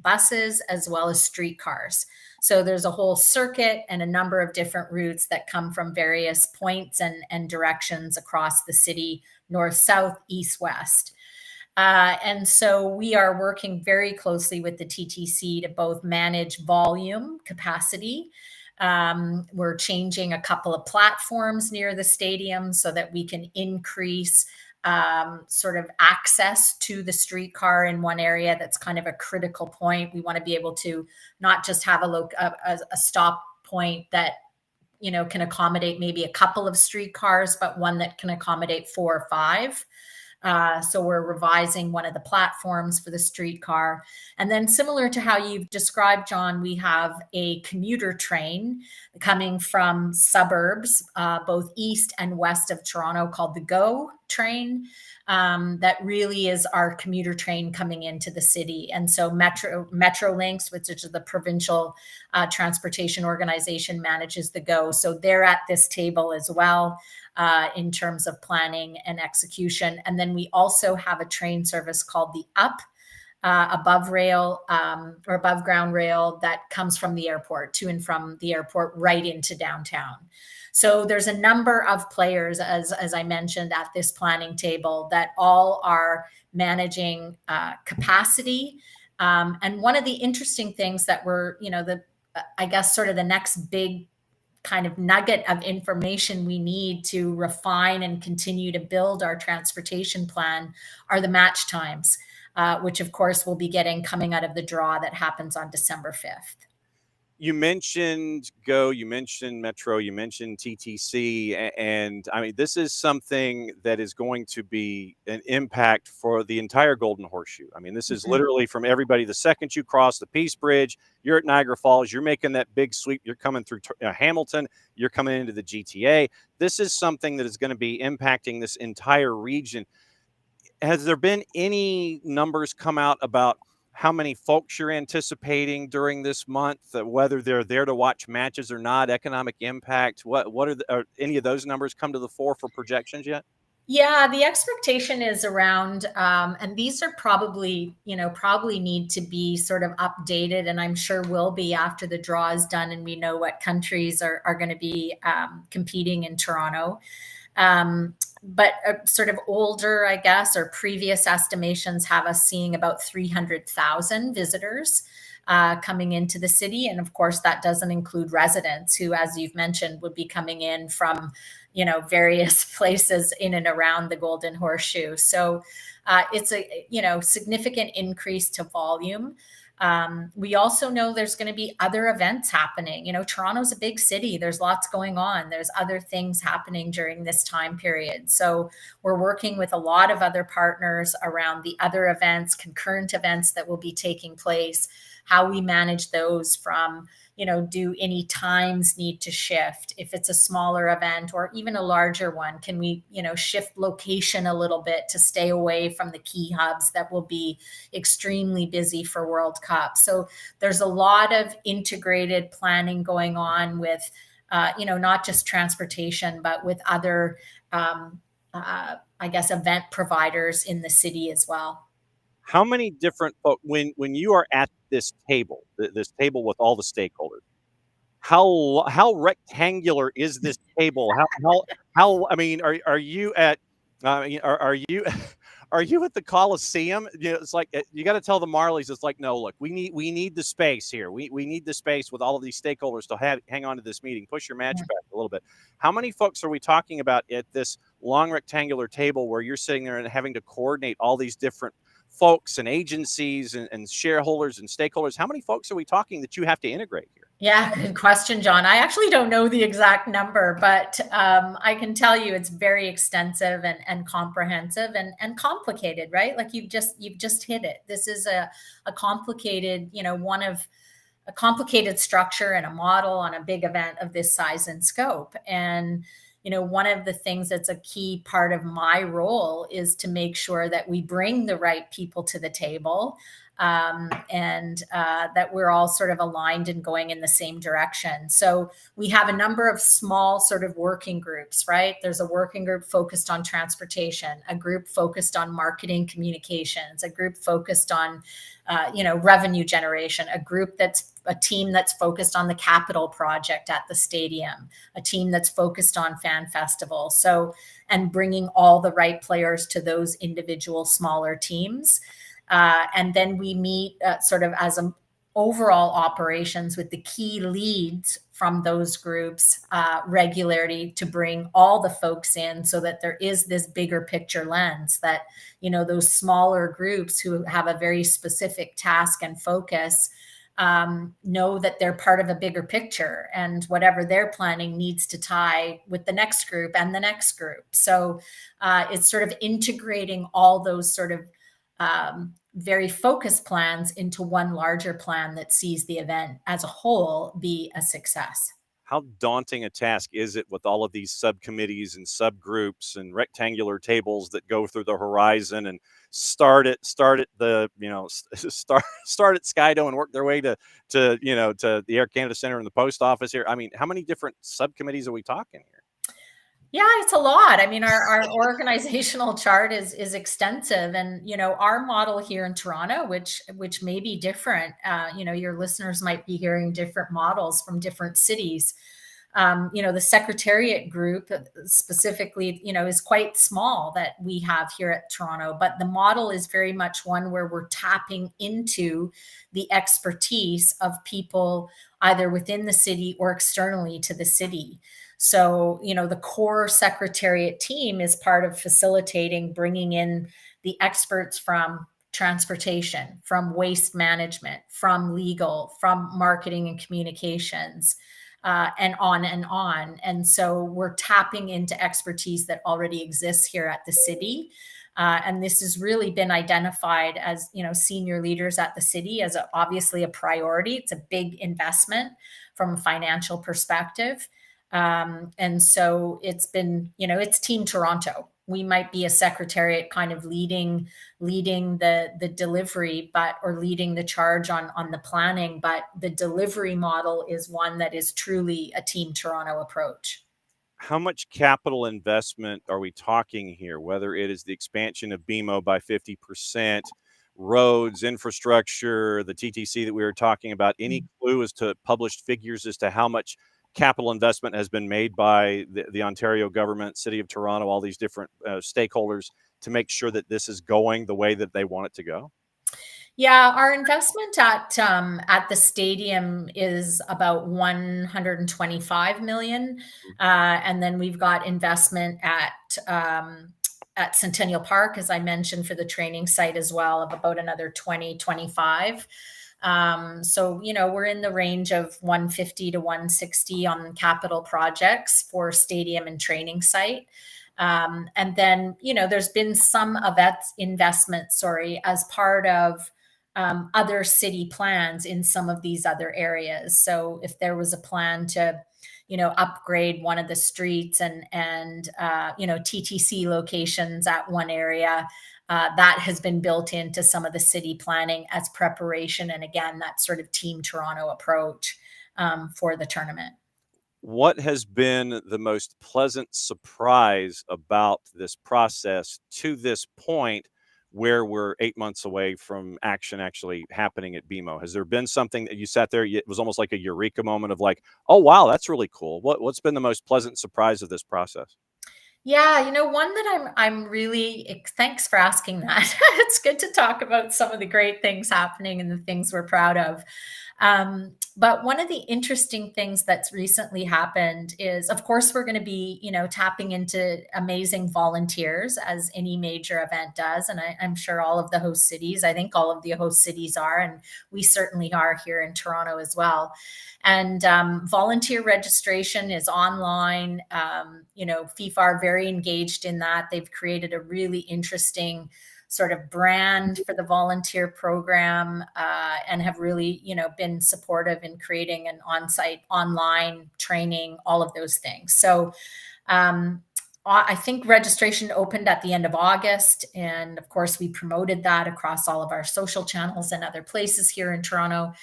buses, as well as streetcars. So there's a whole circuit and a number of different routes that come from various points and directions across the city, north, south, east, west. And so we are working very closely with the TTC to both manage volume capacity. We're changing a couple of platforms near the stadium so that we can increase sort of access to the streetcar in one area that's kind of a critical point. We want to be able to not just have a stop point that can accommodate maybe a couple of streetcars, but one that can accommodate 4 or 5. So we're revising one of the platforms for the streetcar. And then similar to how you've described, John, we have a commuter train coming from suburbs, both east and west of Toronto, called the GO train. That really is our commuter train coming into the city. And so Metrolinx, which is the provincial transportation organization, manages the GO. So they're at this table as well. In terms of planning and execution. And then we also have a train service called the UP, above rail or above ground rail, that comes from the airport to and from the airport right into downtown. So there's a number of players, as I mentioned, at this planning table that all are managing capacity. And one of the interesting things that we're, I guess sort of the next big kind of nugget of information we need to refine and continue to build our transportation plan are the match times, which of course we'll be getting coming out of the draw that happens on December 5th. You mentioned GO, you mentioned Metro, you mentioned TTC, and I mean, this is something that is going to be an impact for the entire Golden Horseshoe. I mean, this is literally from everybody. The second you cross the Peace Bridge, you're at Niagara Falls, you're making that big sweep, you're coming through Hamilton, you're coming into the GTA. This is something that is going to be impacting this entire region. Has there been any numbers come out about how many folks you're anticipating during this month, whether they're there to watch matches or not, economic impact? What are any of those numbers come to the fore for projections yet? Yeah, the expectation is around, and these are probably need to be sort of updated, and I'm sure will be after the draw is done and we know what countries are going to be competing in Toronto. but sort of older, I guess, or previous estimations have us seeing about 300,000 visitors coming into the city. And of course, that doesn't include residents who, as you've mentioned, would be coming in from, various places in and around the Golden Horseshoe. So it's a, significant increase to volume. We also know there's going to be other events happening. Toronto's a big city. There's lots going on. There's other things happening during this time period. So we're working with a lot of other partners around the other events, concurrent events that will be taking place, how we manage those from, do any times need to shift? If it's a smaller event or even a larger one, can we, shift location a little bit to stay away from the key hubs that will be extremely busy for World Cup? So there's a lot of integrated planning going on with, not just transportation, but with other, event providers in the city as well. How many different folks, when you are at this table with all the stakeholders, how rectangular is this table? How I mean, are you at are you at the Coliseum? It's like you got to tell the Marlies. It's like, no, look, we need the space here. We need the space with all of these stakeholders to hang on to this meeting. Push your match back a little bit. How many folks are we talking about at this long rectangular table where you're sitting there and having to coordinate all these different folks and agencies and shareholders and stakeholders? How many folks are we talking that you have to integrate here? Yeah, good question, John. I actually don't know the exact number, but I can tell you it's very extensive and comprehensive and complicated, right? Like you've just hit it. This is a complicated, a complicated structure and a model on a big event of this size and scope. And one of the things that's a key part of my role is to make sure that we bring the right people to the table, and that we're all sort of aligned and going in the same direction. So we have a number of small sort of working groups, right? There's a working group focused on transportation, a group focused on marketing communications, a group focused on, revenue generation, a team that's focused on the capital project at the stadium, a team that's focused on fan festival. So, and bringing all the right players to those individual smaller teams. And then we meet sort of as an overall operations with the key leads from those groups regularly to bring all the folks in so that there is this bigger picture lens that, those smaller groups who have a very specific task and focus know that they're part of a bigger picture, and whatever they're planning needs to tie with the next group and the next group. So it's sort of integrating all those sort of very focused plans into one larger plan that sees the event as a whole be a success. How daunting a task is it with all of these subcommittees and subgroups and rectangular tables that go through the horizon and start at the start at Skydo and work their way to the Air Canada Center and the post office here? I mean, how many different subcommittees are we talking here? Yeah, it's a lot. I mean, our organizational chart is extensive, and our model here in Toronto, which may be different. Your listeners might be hearing different models from different cities. The secretariat group specifically, is quite small that we have here at Toronto, but the model is very much one where we're tapping into the expertise of people either within the city or externally to the city. So, the core secretariat team is part of facilitating, bringing in the experts from transportation, from waste management, from legal, from marketing and communications, and on and on. And so we're tapping into expertise that already exists here at the city. And this has really been identified as, senior leaders at the city as obviously a priority. It's a big investment from a financial perspective. And so it's been, it's Team Toronto. We might be a secretariat kind of leading the delivery, or leading the charge on the planning, but the delivery model is one that is truly a Team Toronto approach. How much capital investment are we talking here? Whether it is the expansion of BMO by 50%, roads, infrastructure, the TTC that we were talking about, any clue as to published figures as to how much capital investment has been made by the Ontario government, City of Toronto, all these different stakeholders to make sure that this is going the way that they want it to go? Yeah, our investment at the stadium is about 125 million, and then we've got investment at Centennial Park, as I mentioned, for the training site as well, of about another 20-25. So, you know, we're in the range of 150 to 160 on capital projects for stadium and training site. And then, you know, there's been some of that investment, as part of other city plans in some of these other areas. So if there was a plan to, you know, upgrade one of the streets and you know, TTC locations at one area, that has been built into some of the city planning as preparation. And again, that sort of Team Toronto approach for the tournament. What has been the most pleasant surprise about this process to this point, where we're 8 months away from action actually happening at BMO? Has there been something that you sat there, it was almost like a eureka moment of like, oh, wow, that's really cool? What's been the most pleasant surprise of this process? Yeah, you know, one that I'm really, thanks for asking that. It's good to talk about some of the great things happening and the things we're proud of. But one of the interesting things that's recently happened is, of course, we're going to be, you know, tapping into amazing volunteers, as any major event does. And I'm sure all of the host cities, I think all of the host cities are, and we certainly are here in Toronto as well. And volunteer registration is online. You know, FIFA are very engaged in that. They've created a really interesting sort of brand for the volunteer program, and have really, you know, been supportive in creating an on-site online training, all of those things. So I think registration opened at the end of August. And of course, we promoted that across all of our social channels and other places here in Toronto.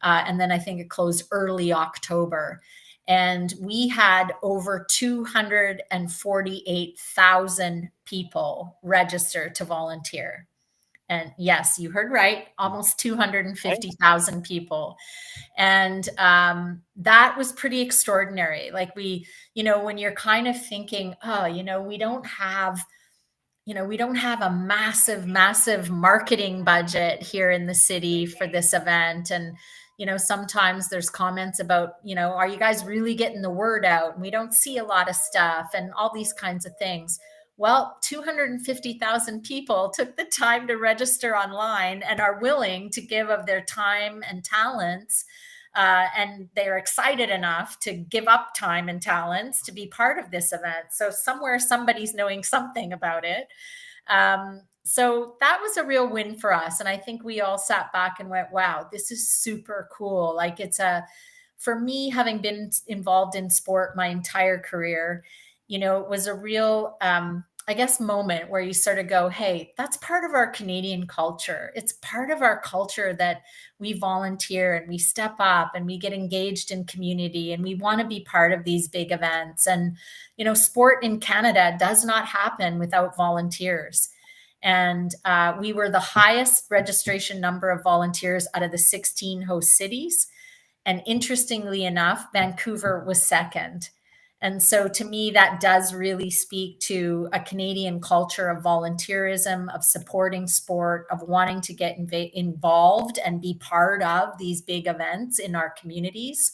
And then I think it closed early October. And we had over 248,000 people register to volunteer. And yes, you heard right, almost 250,000 people. And that was pretty extraordinary. Like we, you know, when you're kind of thinking, oh, you know, we don't have a massive marketing budget here in the city for this event. And, you know, sometimes there's comments about, you know, are you guys really getting the word out? We don't see a lot of stuff and all these kinds of things. Well, 250,000 people took the time to register online and are willing to give of their time and talents. And they're excited enough to give up time and talents to be part of this event. So somewhere somebody's knowing something about it. So that was a real win for us. And I think we all sat back and went, wow, this is super cool. Like for me, having been involved in sport my entire career, you know, it was a real, I guess, moment where you sort of go, hey, that's part of our Canadian culture. It's part of our culture that we volunteer and we step up and we get engaged in community and we want to be part of these big events. And, you know, sport in Canada does not happen without volunteers. And we were the highest registration number of volunteers out of the 16 host cities. And interestingly enough, Vancouver was second. And so to me, that does really speak to a Canadian culture of volunteerism, of supporting sport, of wanting to get involved and be part of these big events in our communities.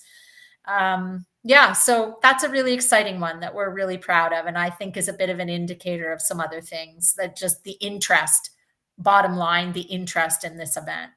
Yeah, so that's a really exciting one that we're really proud of. And I think is a bit of an indicator of some other things, that just the interest, bottom line, the interest in this event.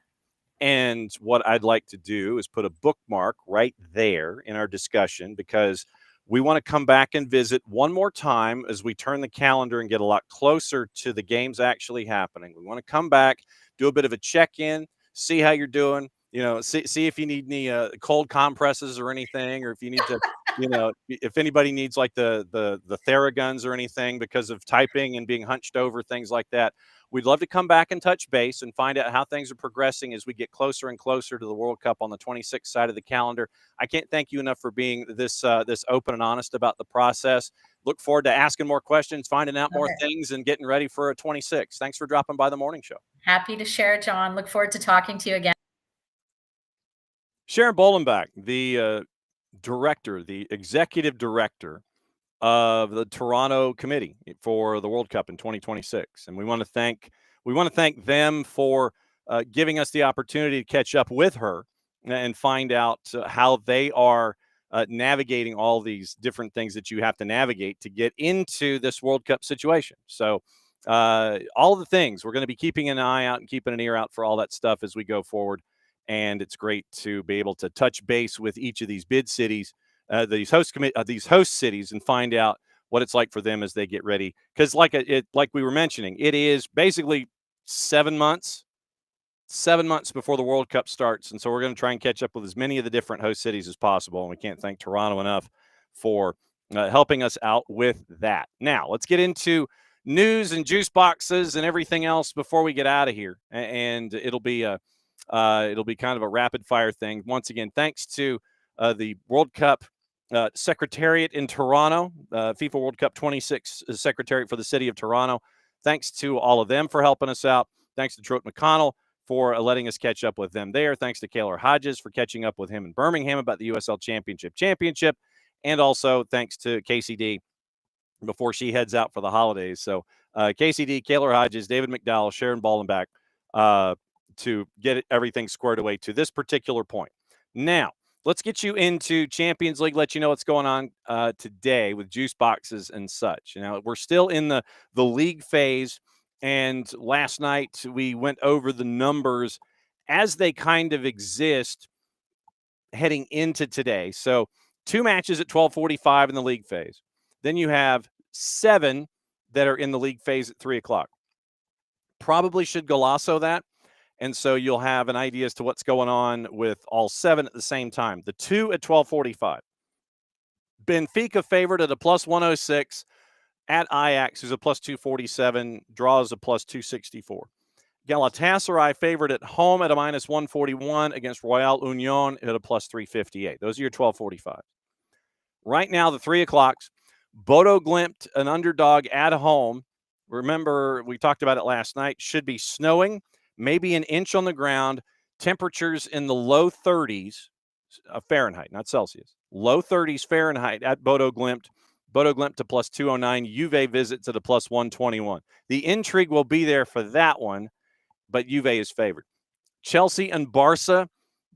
And what I'd like to do is put a bookmark right there in our discussion, because we want to come back and visit one more time as we turn the calendar and get a lot closer to the games actually happening. We want to come back, do a bit of a check-in, see how you're doing, you know, see if you need any cold compresses or anything, or if you need to, you know, if anybody needs like the Theraguns or anything because of typing and being hunched over, things like that. We'd love to come back and touch base and find out how things are progressing as we get closer and closer to the World Cup on the 26th side of the calendar. I can't thank you enough for being this open and honest about the process. Look forward to asking more questions, finding out more things, and getting ready for a 26. Thanks for dropping by the morning show. Happy to share, John. Look forward to talking to you again. Sharon Bollenbach, the the executive director of the Toronto committee for the World Cup in 2026, and we want to thank them for giving us the opportunity to catch up with her and find out how they are navigating all these different things that you have to navigate to get into this World Cup situation. So all the things, we're going to be keeping an eye out and keeping an ear out for all that stuff as we go forward. And it's great to be able to touch base with each of these bid cities, these host cities, and find out what it's like for them as they get ready. Because like we were mentioning, it is basically 7 months before the World Cup starts. And so we're going to try and catch up with as many of the different host cities as possible. And we can't thank Toronto enough for helping us out with that. Now, let's get into news and juice boxes and everything else before we get out of here. And it'll be kind of a rapid fire thing. Once again, thanks to the World Cup Secretariat in Toronto, FIFA World Cup 26 Secretariat for the City of Toronto. Thanks to all of them for helping us out. Thanks to Truett McConnell for letting us catch up with them there. Thanks to Kaylor Hodges for catching up with him in Birmingham about the USL Championship. And also thanks to KCD before she heads out for the holidays. So KCD, Kaylor Hodges, David McDowell, Sharon Bollenbach to get everything squared away to this particular point. Now, let's get you into Champions League, let you know what's going on today with juice boxes and such. Now, we're still in the league phase. And last night we went over the numbers as they kind of exist heading into today. So 2 matches at 12:45 in the league phase. Then you have 7 that are in the league phase at 3 o'clock. Probably should golasso that. And so you'll have an idea as to what's going on with all 7 at the same time. The 2 at 12:45. Benfica favored at a +106. At Ajax, who's a +247, draws a +264. Galatasaray favored at home at a -141 against Royal Union at a +358. Those are your 12:45. Right now, the 3 o'clocks, Bodo Glimt, an underdog at home. Remember, we talked about it last night, should be snowing, maybe an inch on the ground, temperatures in the low 30s Fahrenheit, not Celsius. Low 30s Fahrenheit at Bodo Glimt. Bodo Glimt to +209. Juve visits at a +121. The intrigue will be there for that one, but Juve is favored. Chelsea and Barca,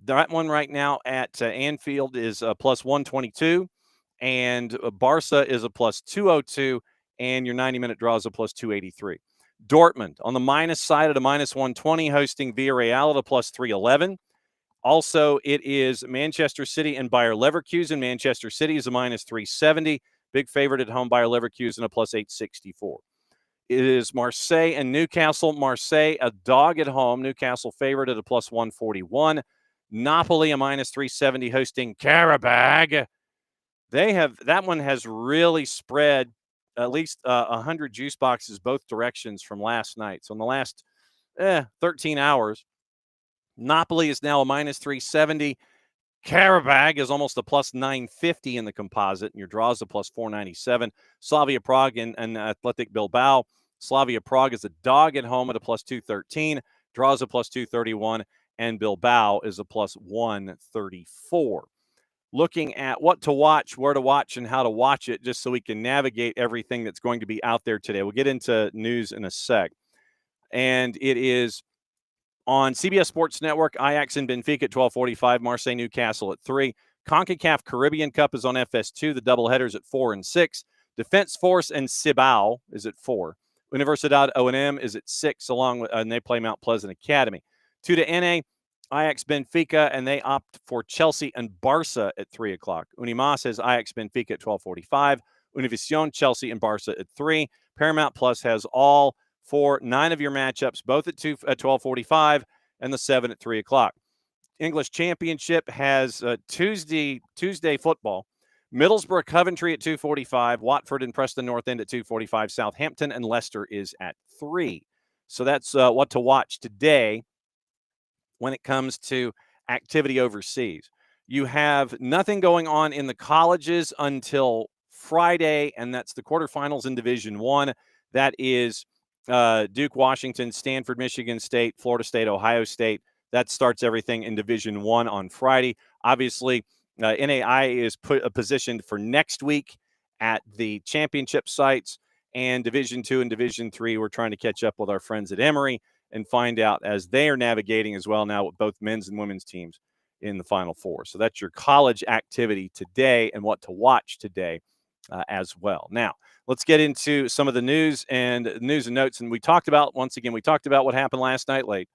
that one right now at Anfield is a +122, and Barca is a +202, and your 90-minute draw is a +283. Dortmund on the minus side at a -120, hosting Villarreal at a +311. Also, it is Manchester City and Bayer Leverkusen. Manchester City is a -370. Big favorite at home, Bayer Leverkusen, a +864. It is Marseille and Newcastle. Marseille, a dog at home. Newcastle favorite at a +141. Napoli, a -370, hosting Karabag. That one has really spread at least 100 juice boxes both directions from last night. So in the last 13 hours, Napoli is now a -370. Karabag is almost a +950 in the composite, and your draw is a +497. Slavia Prague and Athletic Bilbao. Slavia Prague is a dog at home at a +213. Draws a +231, and Bilbao is a +134. Looking at what to watch, where to watch, and how to watch it, just so we can navigate everything that's going to be out there today. We'll get into news in a sec. And it is on CBS Sports Network, Ajax and Benfica at 12:45, Marseille Newcastle at 3. CONCACAF Caribbean Cup is on FS2. The doubleheaders at 4 and 6. Defense Force and Cibao is at 4. Universidad O&M is at 6, along with, and they play Mount Pleasant Academy. 2 to NA, Ajax Benfica, and they opt for Chelsea and Barca at 3 o'clock. Unimas has Ajax Benfica at 12:45. Univision, Chelsea, and Barca at 3. Paramount Plus has all 9 of your matchups, both at 12:45, and the 7 at 3 o'clock. English Championship has Tuesday football. Middlesbrough, Coventry at 2:45. Watford and Preston North End at 2:45. Southampton and Leicester is at 3. So that's what to watch today when it comes to activity overseas. You have nothing going on in the colleges until Friday, and that's the quarterfinals in Division I. That is Duke, Washington, Stanford, Michigan State, Florida State, Ohio State. That starts everything in Division I on Friday. Obviously, NAIA is positioned for next week at the championship sites, and Division II and Division III. We're trying to catch up with our friends at Emory and find out as they are navigating as well now with both men's and women's teams in the Final Four. So that's your college activity today and what to watch today as well. Now, let's get into some of the news and notes. And we talked about what happened last night late.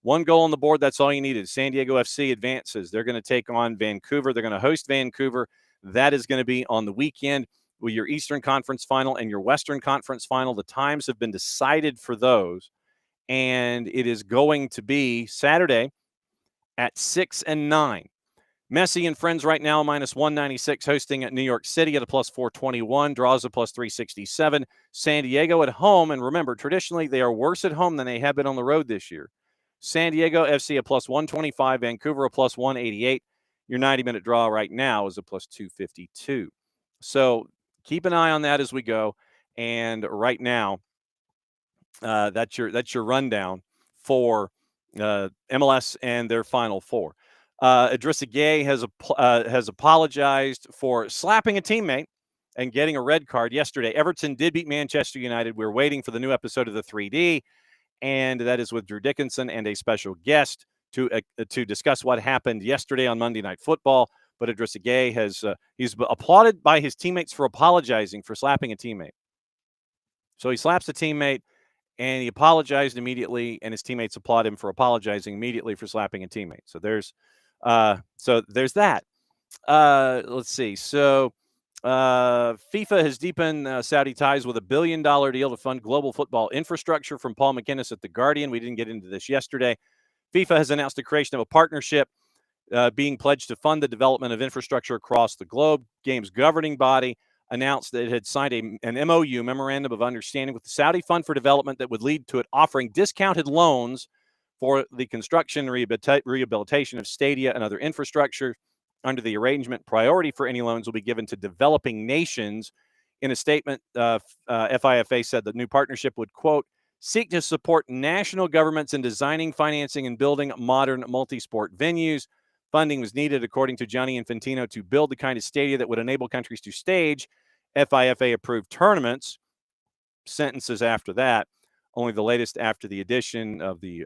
1 goal on the board, that's all you needed. San Diego FC advances. They're going to take on Vancouver. They're going to host Vancouver. That is going to be on the weekend with your Eastern Conference final and your Western Conference final. The times have been decided for those, and it is going to be Saturday at 6 and 9. Messi and friends right now minus 196, hosting at New York City at a plus 421, draws a plus 367. San Diego at home, and remember, traditionally they are worse at home than they have been on the road this year. San Diego FC a plus 125, Vancouver a plus 188. Your 90-minute draw right now is a plus 252. So keep an eye on that as we go. And right now, that's your rundown for MLS and their Final Four. Idrissa Gueye has apologized for slapping a teammate and getting a red card yesterday. Everton did beat Manchester United. We're waiting for the new episode of the 3D, and that is with Drew Dickinson and a special guest to discuss what happened yesterday on Monday Night Football. But Idrissa Gueye he's applauded by his teammates for apologizing for slapping a teammate. So he slaps a teammate, and he apologized immediately, and his teammates applaud him for apologizing immediately for slapping a teammate. So there's that. Let's see. So FIFA has deepened Saudi ties with $1 billion deal to fund global football infrastructure, from Paul McInnes at The Guardian. We didn't get into this yesterday. FIFA has announced the creation of a partnership being pledged to fund the development of infrastructure across the globe. Game's governing body announced that it had signed an MOU, Memorandum of Understanding, with the Saudi Fund for Development that would lead to it offering discounted loans for the construction and rehabilitation of stadia and other infrastructure. Under the arrangement, priority for any loans will be given to developing nations. In a statement, FIFA said the new partnership would, quote, seek to support national governments in designing, financing, and building modern multi-sport venues. Funding was needed, according to Gianni Infantino, to build the kind of stadia that would enable countries to stage FIFA-approved tournaments. Sentences after that, only the latest after the addition of the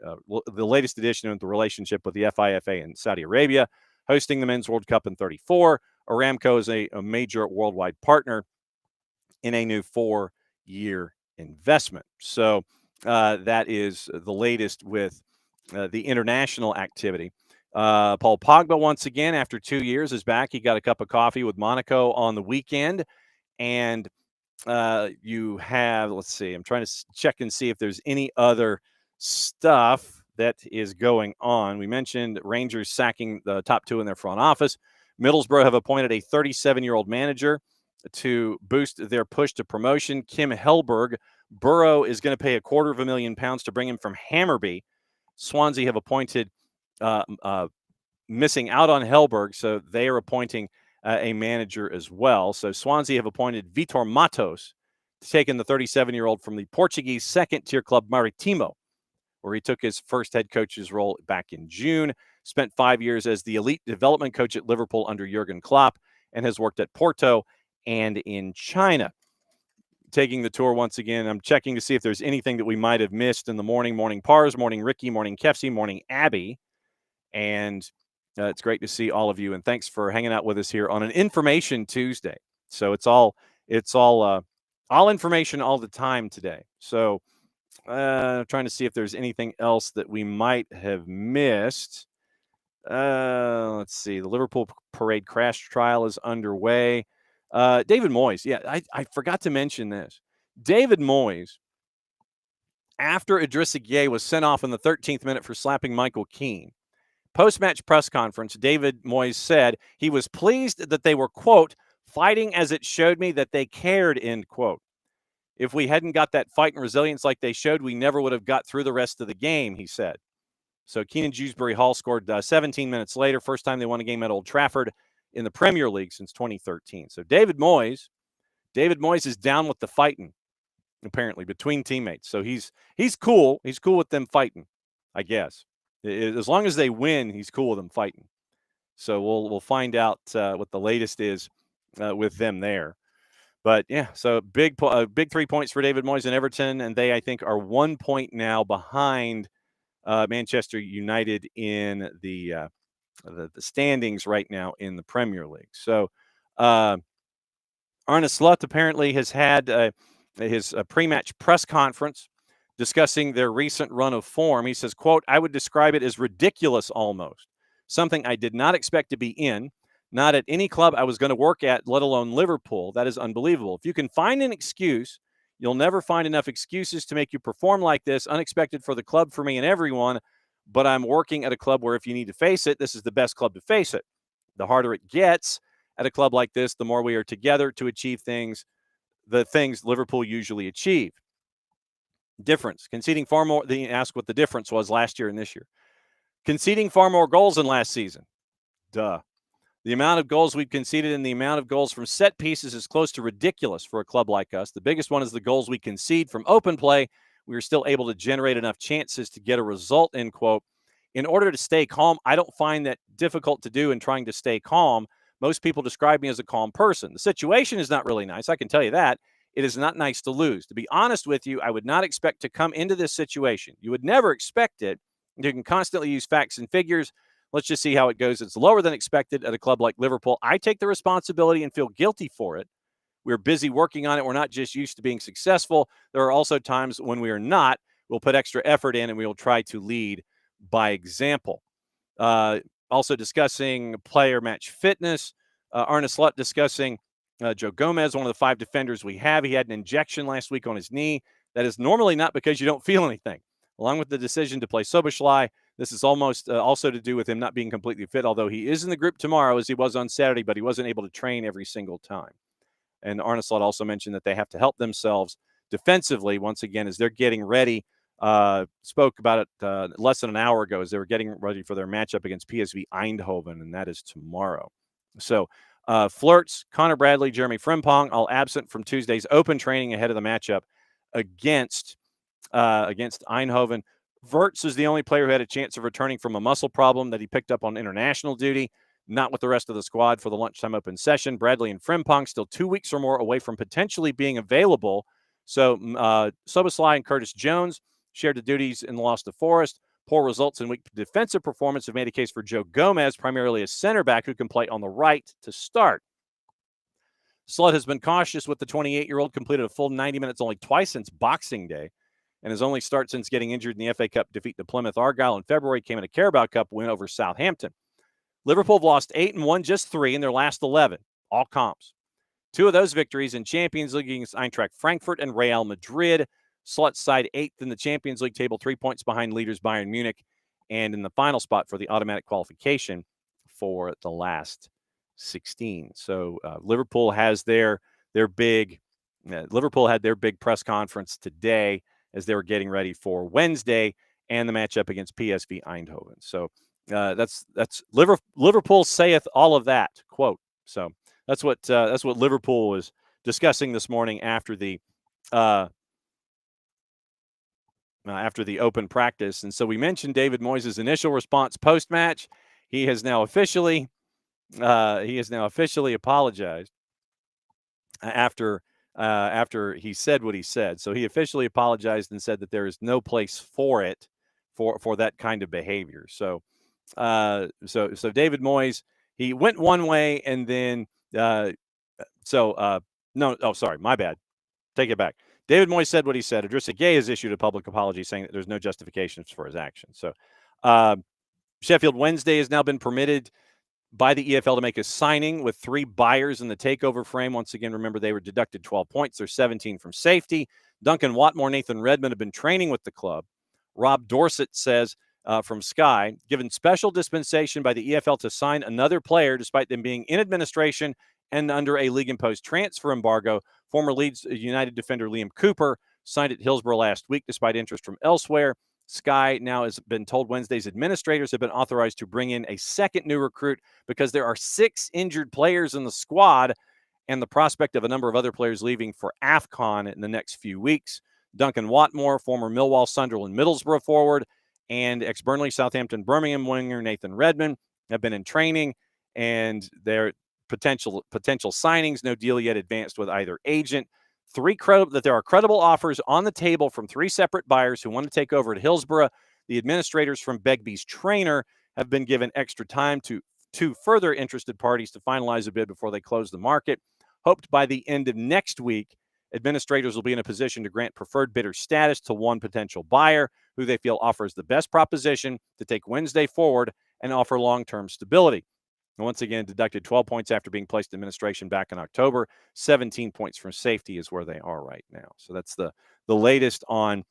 latest edition of the relationship with the FIFA and Saudi Arabia, hosting the Men's World Cup in 34. Aramco is a major worldwide partner in a new 4-year investment. So that is the latest with the international activity. Paul Pogba, once again, after 2 years, is back. He got a cup of coffee with Monaco on the weekend. And you have, let's see, I'm trying to check and see if there's any other stuff that is going on. We mentioned Rangers sacking the top 2 in their front office. Middlesbrough have appointed a 37-year-old manager to boost their push to promotion. Kim Hellberg. Borough is going to pay £250,000 to bring him from Hammarby. Swansea have appointed, missing out on Hellberg, so they are appointing a manager as well. So Swansea have appointed Vitor Matos to take in the 37-year-old from the Portuguese second-tier club Maritimo, where he took his first head coach's role back in June. Spent 5 years as the elite development coach at Liverpool under Jurgen Klopp, and has worked at Porto and in China. Taking the tour once again, I'm checking to see if there's anything that we might have missed in the morning. Morning Pars, morning Ricky, morning Kefsey, morning Abby. And it's great to see all of you, and thanks for hanging out with us here on an Information Tuesday. So it's all information all the time today. So trying to see if there's anything else that we might have missed. Let's see. The Liverpool parade crash trial is underway. David Moyes. Yeah, I forgot to mention this. David Moyes, after Idrissa Gueye was sent off in the 13th minute for slapping Michael Keane, post-match press conference, David Moyes said he was pleased that they were, quote, fighting as it showed me that they cared, end quote. If we hadn't got that fight and resilience like they showed, we never would have got through the rest of the game, he said. So Keenan Dewsbury Hall scored 17 minutes later, first time they won a game at Old Trafford in the Premier League since 2013. So David Moyes is down with the fighting, apparently, between teammates. So he's cool. He's cool with them fighting, I guess. As long as they win, he's cool with them fighting. So we'll find out what the latest is with them there. But yeah, so big 3 points for David Moyes and Everton, and they, I think, are 1 point now behind Manchester United in the standings right now in the Premier League. So Arne Slot apparently has had his pre-match press conference discussing their recent run of form. He says, quote, "I would describe it as ridiculous almost. Something I did not expect to be in. Not at any club I was going to work at, let alone Liverpool. That is unbelievable. If you can find an excuse, you'll never find enough excuses to make you perform like this. Unexpected for the club, for me and everyone. But I'm working at a club where if you need to face it, this is the best club to face it. The harder it gets at a club like this, the more we are together to achieve the things Liverpool usually achieve. Difference. Conceding far more." They asked what the difference was last year and this year. "Conceding far more goals than last season." Duh. "The amount of goals we've conceded and the amount of goals from set pieces is close to ridiculous for a club like us. The biggest one is the goals we concede from open play. We are still able to generate enough chances to get a result," end quote. "In order to stay calm, I don't find that difficult to do in trying to stay calm. Most people describe me as a calm person. The situation is not really nice, I can tell you that. It is not nice to lose. To be honest with you, I would not expect to come into this situation. You would never expect it. You can constantly use facts and figures. Let's just see how it goes. It's lower than expected at a club like Liverpool. I take the responsibility and feel guilty for it. We're busy working on it. We're not just used to being successful. There are also times when we are not. We'll put extra effort in and we will try to lead by example." Also discussing player match fitness. Arne Slot discussing Joe Gomez, one of the 5 defenders we have. He had an injection last week on his knee. That is normally not because you don't feel anything. Along with the decision to play Soboslai, this is almost also to do with him not being completely fit, although he is in the group tomorrow as he was on Saturday, but he wasn't able to train every single time. And Arne Slot also mentioned that they have to help themselves defensively once again as they're getting ready. Spoke about it less than an hour ago as they were getting ready for their matchup against PSV Eindhoven, and that is tomorrow. So Flirts, Connor Bradley, Jeremy Frimpong, all absent from Tuesday's open training ahead of the matchup against Eindhoven. Verts is the only player who had a chance of returning from a muscle problem that he picked up on international duty, not with the rest of the squad for the lunchtime open session. Bradley and Frimpong still 2 weeks or more away from potentially being available. So Soboslai and Curtis Jones shared the duties in the loss to Forest. Poor results and weak defensive performance have made a case for Joe Gomez, primarily a center back who can play on the right to start. Slot has been cautious with the 28-year-old, completed a full 90 minutes only twice since Boxing Day, and his only start since getting injured in the FA Cup defeat to Plymouth Argyle in February came in a Carabao Cup win over Southampton. Liverpool have lost 8 and won just 3 in their last 11, all comps. 2 of those victories in Champions League against Eintracht Frankfurt and Real Madrid. Slot side 8th in the Champions League table, 3 points behind leaders Bayern Munich, and in the final spot for the automatic qualification for the last 16. So Liverpool has their big press conference today as they were getting ready for Wednesday and the matchup against PSV Eindhoven. So that's Liverpool saith all of that quote. So that's what Liverpool was discussing this morning after the open practice. And so we mentioned David Moyes' initial response post-match. He has now officially apologized after he said what he said. So he officially apologized and said that there is no place for it for that kind of behavior. So David Moyes, he went one way and then sorry, my bad. Take it back. David Moyes said what he said. Idrissa Gueye has issued a public apology saying that there's no justifications for his actions. So Sheffield Wednesday has now been permitted by the EFL to make a signing with 3 buyers in the takeover frame. Once again, remember, they were deducted 12 points. They're 17 from safety. Duncan Watmore, Nathan Redmond have been training with the club. Rob Dorset says from Sky, given special dispensation by the EFL to sign another player despite them being in administration and under a league-imposed transfer embargo, former Leeds United defender Liam Cooper signed at Hillsborough last week despite interest from elsewhere. Sky now has been told Wednesday's administrators have been authorized to bring in a second new recruit because there are 6 injured players in the squad and the prospect of a number of other players leaving for AFCON in the next few weeks. Duncan Watmore, former Millwall, Sunderland, Middlesbrough forward, and ex-Burnley, Southampton, Birmingham winger Nathan Redmond have been in training and their potential signings. No deal yet advanced with either agent. That there are credible offers on the table from 3 separate buyers who want to take over at Hillsborough. The administrators from Begbie's trainer have been given extra time to further interested parties to finalize a bid before they close the market. Hoped by the end of next week, administrators will be in a position to grant preferred bidder status to one potential buyer who they feel offers the best proposition to take Wednesday forward and offer long-term stability. And once again, deducted 12 points after being placed in administration back in October. 17 points from safety is where they are right now. So that's the latest on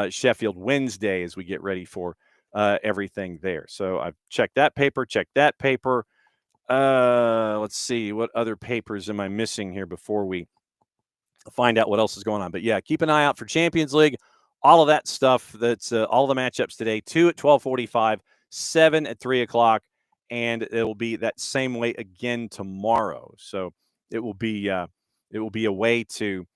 Sheffield Wednesday as we get ready for everything there. So I've checked that paper. Let's see, what other papers am I missing here before we find out what else is going on. But yeah, keep an eye out for Champions League. All of that stuff. That's all the matchups today. 2 at 12:45, 7 at 3 o'clock. And it will be that same way again tomorrow. So it will be a way to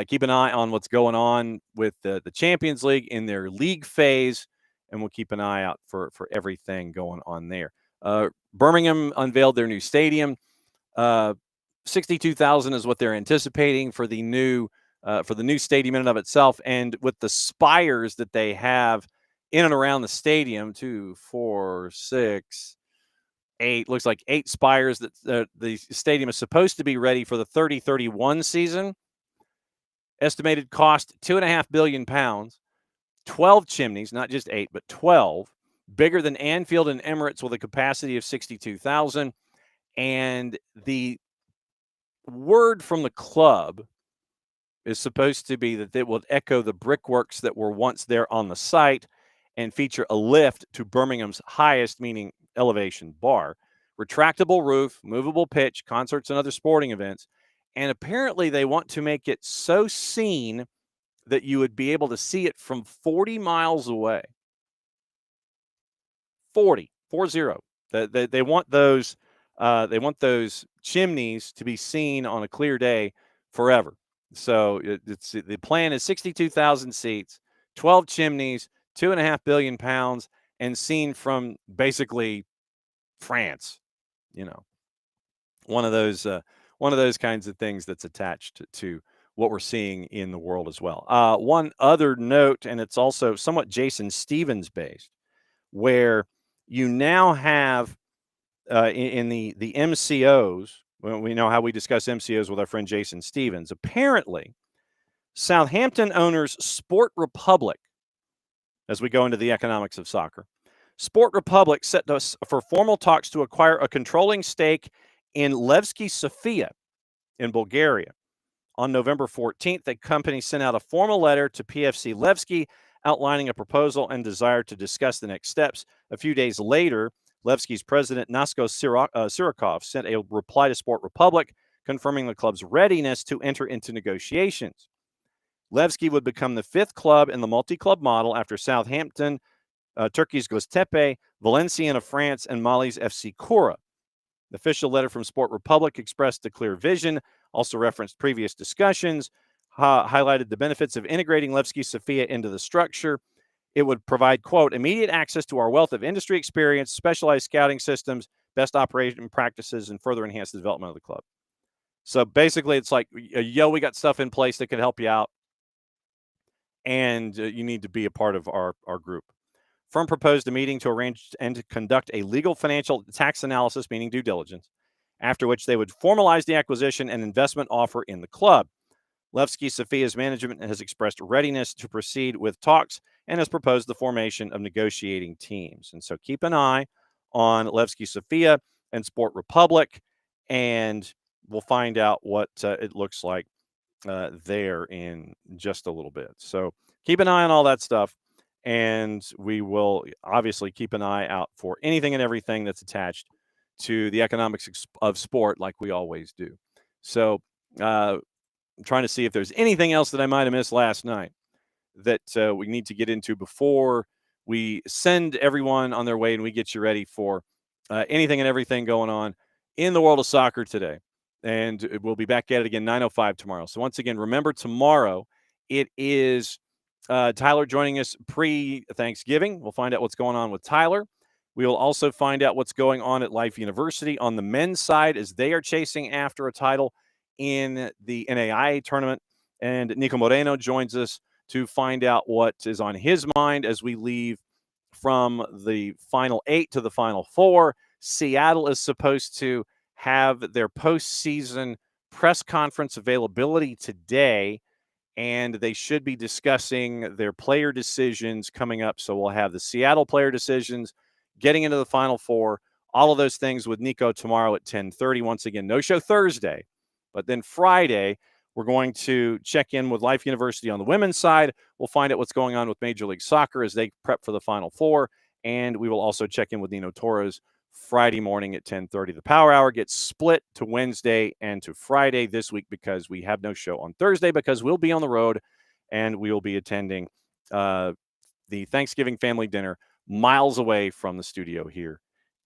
keep an eye on what's going on with the Champions League in their league phase, and we'll keep an eye out for everything going on there. Birmingham unveiled their new stadium. 62,000 is what they're anticipating for the new stadium in and of itself, and with the spires that they have in and around the stadium, 2, 4, 6. 8, looks like 8 spires that the stadium is supposed to be ready for the 30-31 season. Estimated cost £2.5 billion. 12 chimneys, not just 8, but 12. Bigger than Anfield and Emirates with a capacity of 62,000. And the word from the club is supposed to be that it will echo the brickworks that were once there on the site and feature a lift to Birmingham's highest, meaning elevation bar, retractable roof, movable pitch, concerts and other sporting events. And apparently they want to make it so seen that you would be able to see it from 40 miles away. 40. They want those chimneys to be seen on a clear day forever. So the plan is 62,000 seats, 12 chimneys, £2.5 billion, and seen from basically France. One of those kinds of things that's attached to what we're seeing in the world as well. One other note, and it's also somewhat Jason Stevens based, where you now have in the MCOs, well, we know how we discuss MCOs with our friend Jason Stevens. Apparently, Southampton owners Sport Republic, as we go into the economics of soccer, Sport Republic set us for formal talks to acquire a controlling stake in Levski Sofia in Bulgaria. On November 14th, the company sent out a formal letter to PFC Levski outlining a proposal and desire to discuss the next steps. A few days later, Levski's president, Nasko Sirikov, sent a reply to Sport Republic confirming the club's readiness to enter into negotiations. Levski would become the 5th club in the multi-club model after Southampton, Turkey's Göztepe, Valenciennes of France, and Mali's FC Kora. The official letter from Sport Republic expressed a clear vision, also referenced previous discussions, highlighted the benefits of integrating Levski Sofia into the structure. It would provide, quote, immediate access to our wealth of industry experience, specialized scouting systems, best operating practices, and further enhance the development of the club. So basically, it's like, we got stuff in place that could help you out, and you need to be a part of our group. Firm proposed a meeting to arrange and to conduct a legal, financial, tax analysis, meaning due diligence, after which they would formalize the acquisition and investment offer in the club. Levski Sofia's management has expressed readiness to proceed with talks and has proposed the formation of negotiating teams. And so keep an eye on Levski Sofia and Sport Republic, and we'll find out what it looks like there in just a little bit. So keep an eye on all that stuff. And we will obviously keep an eye out for anything and everything that's attached to the economics of sport, like we always do. So I'm trying to see if there's anything else that I might have missed last night that we need to get into before we send everyone on their way and we get you ready for anything and everything going on in the world of soccer today. And we'll be back at it again, 9:05 tomorrow. So once again, remember, tomorrow it is Tyler joining us pre-Thanksgiving. We'll find out what's going on with Tyler. We will also find out what's going on at Life University on the men's side as they are chasing after a title in the NAIA tournament. And Nico Moreno joins us to find out what is on his mind as we leave from the Final 8 to the Final 4. Seattle is supposed to have their postseason press conference availability today, and they should be discussing their player decisions coming up. So we'll have the Seattle player decisions, getting into the Final 4, all of those things with Nico tomorrow at 10:30. Once again, no show Thursday, but then Friday, we're going to check in with Life University on the women's side. We'll find out what's going on with Major League Soccer as they prep for the Final 4, and we will also check in with Nino Torres Friday morning at 10:30. The Power Hour gets split to Wednesday and to Friday this week because we have no show on Thursday because we'll be on the road and we will be attending the Thanksgiving family dinner miles away from the studio here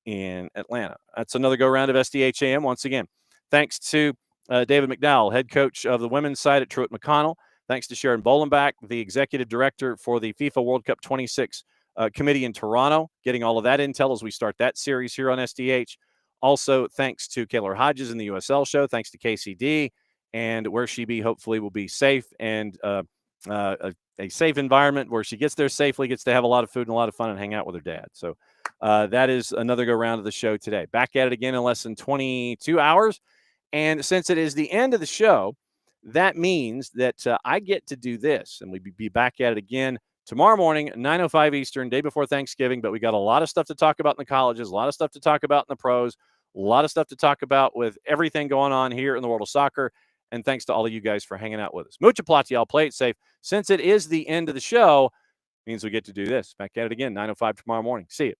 in Atlanta. That's another go-round of SDH AM. Once again, thanks to David McDowell, head coach of the women's side at Truett McConnell. Thanks to Sharon Bollenbach, the executive director for the FIFA World Cup 26 committee in Toronto, getting all of that intel as we start that series here on SDH. Also, thanks to Kaylor Hodges in the USL show. Thanks to KCD, and where she be hopefully will be safe and a safe environment where she gets there safely, gets to have a lot of food and a lot of fun and hang out with her dad. So that is another go round of the show today. Back at it again in less than 22 hours. And since it is the end of the show, that means that I get to do this, and we'll be back at it again tomorrow morning, 9:05 Eastern, day before Thanksgiving. But we got a lot of stuff to talk about in the colleges, a lot of stuff to talk about in the pros, a lot of stuff to talk about with everything going on here in the world of soccer. And thanks to all of you guys for hanging out with us. Mucha platial, play it safe. Since it is the end of the show, means we get to do this. Back at it again, 9:05 tomorrow morning. See you.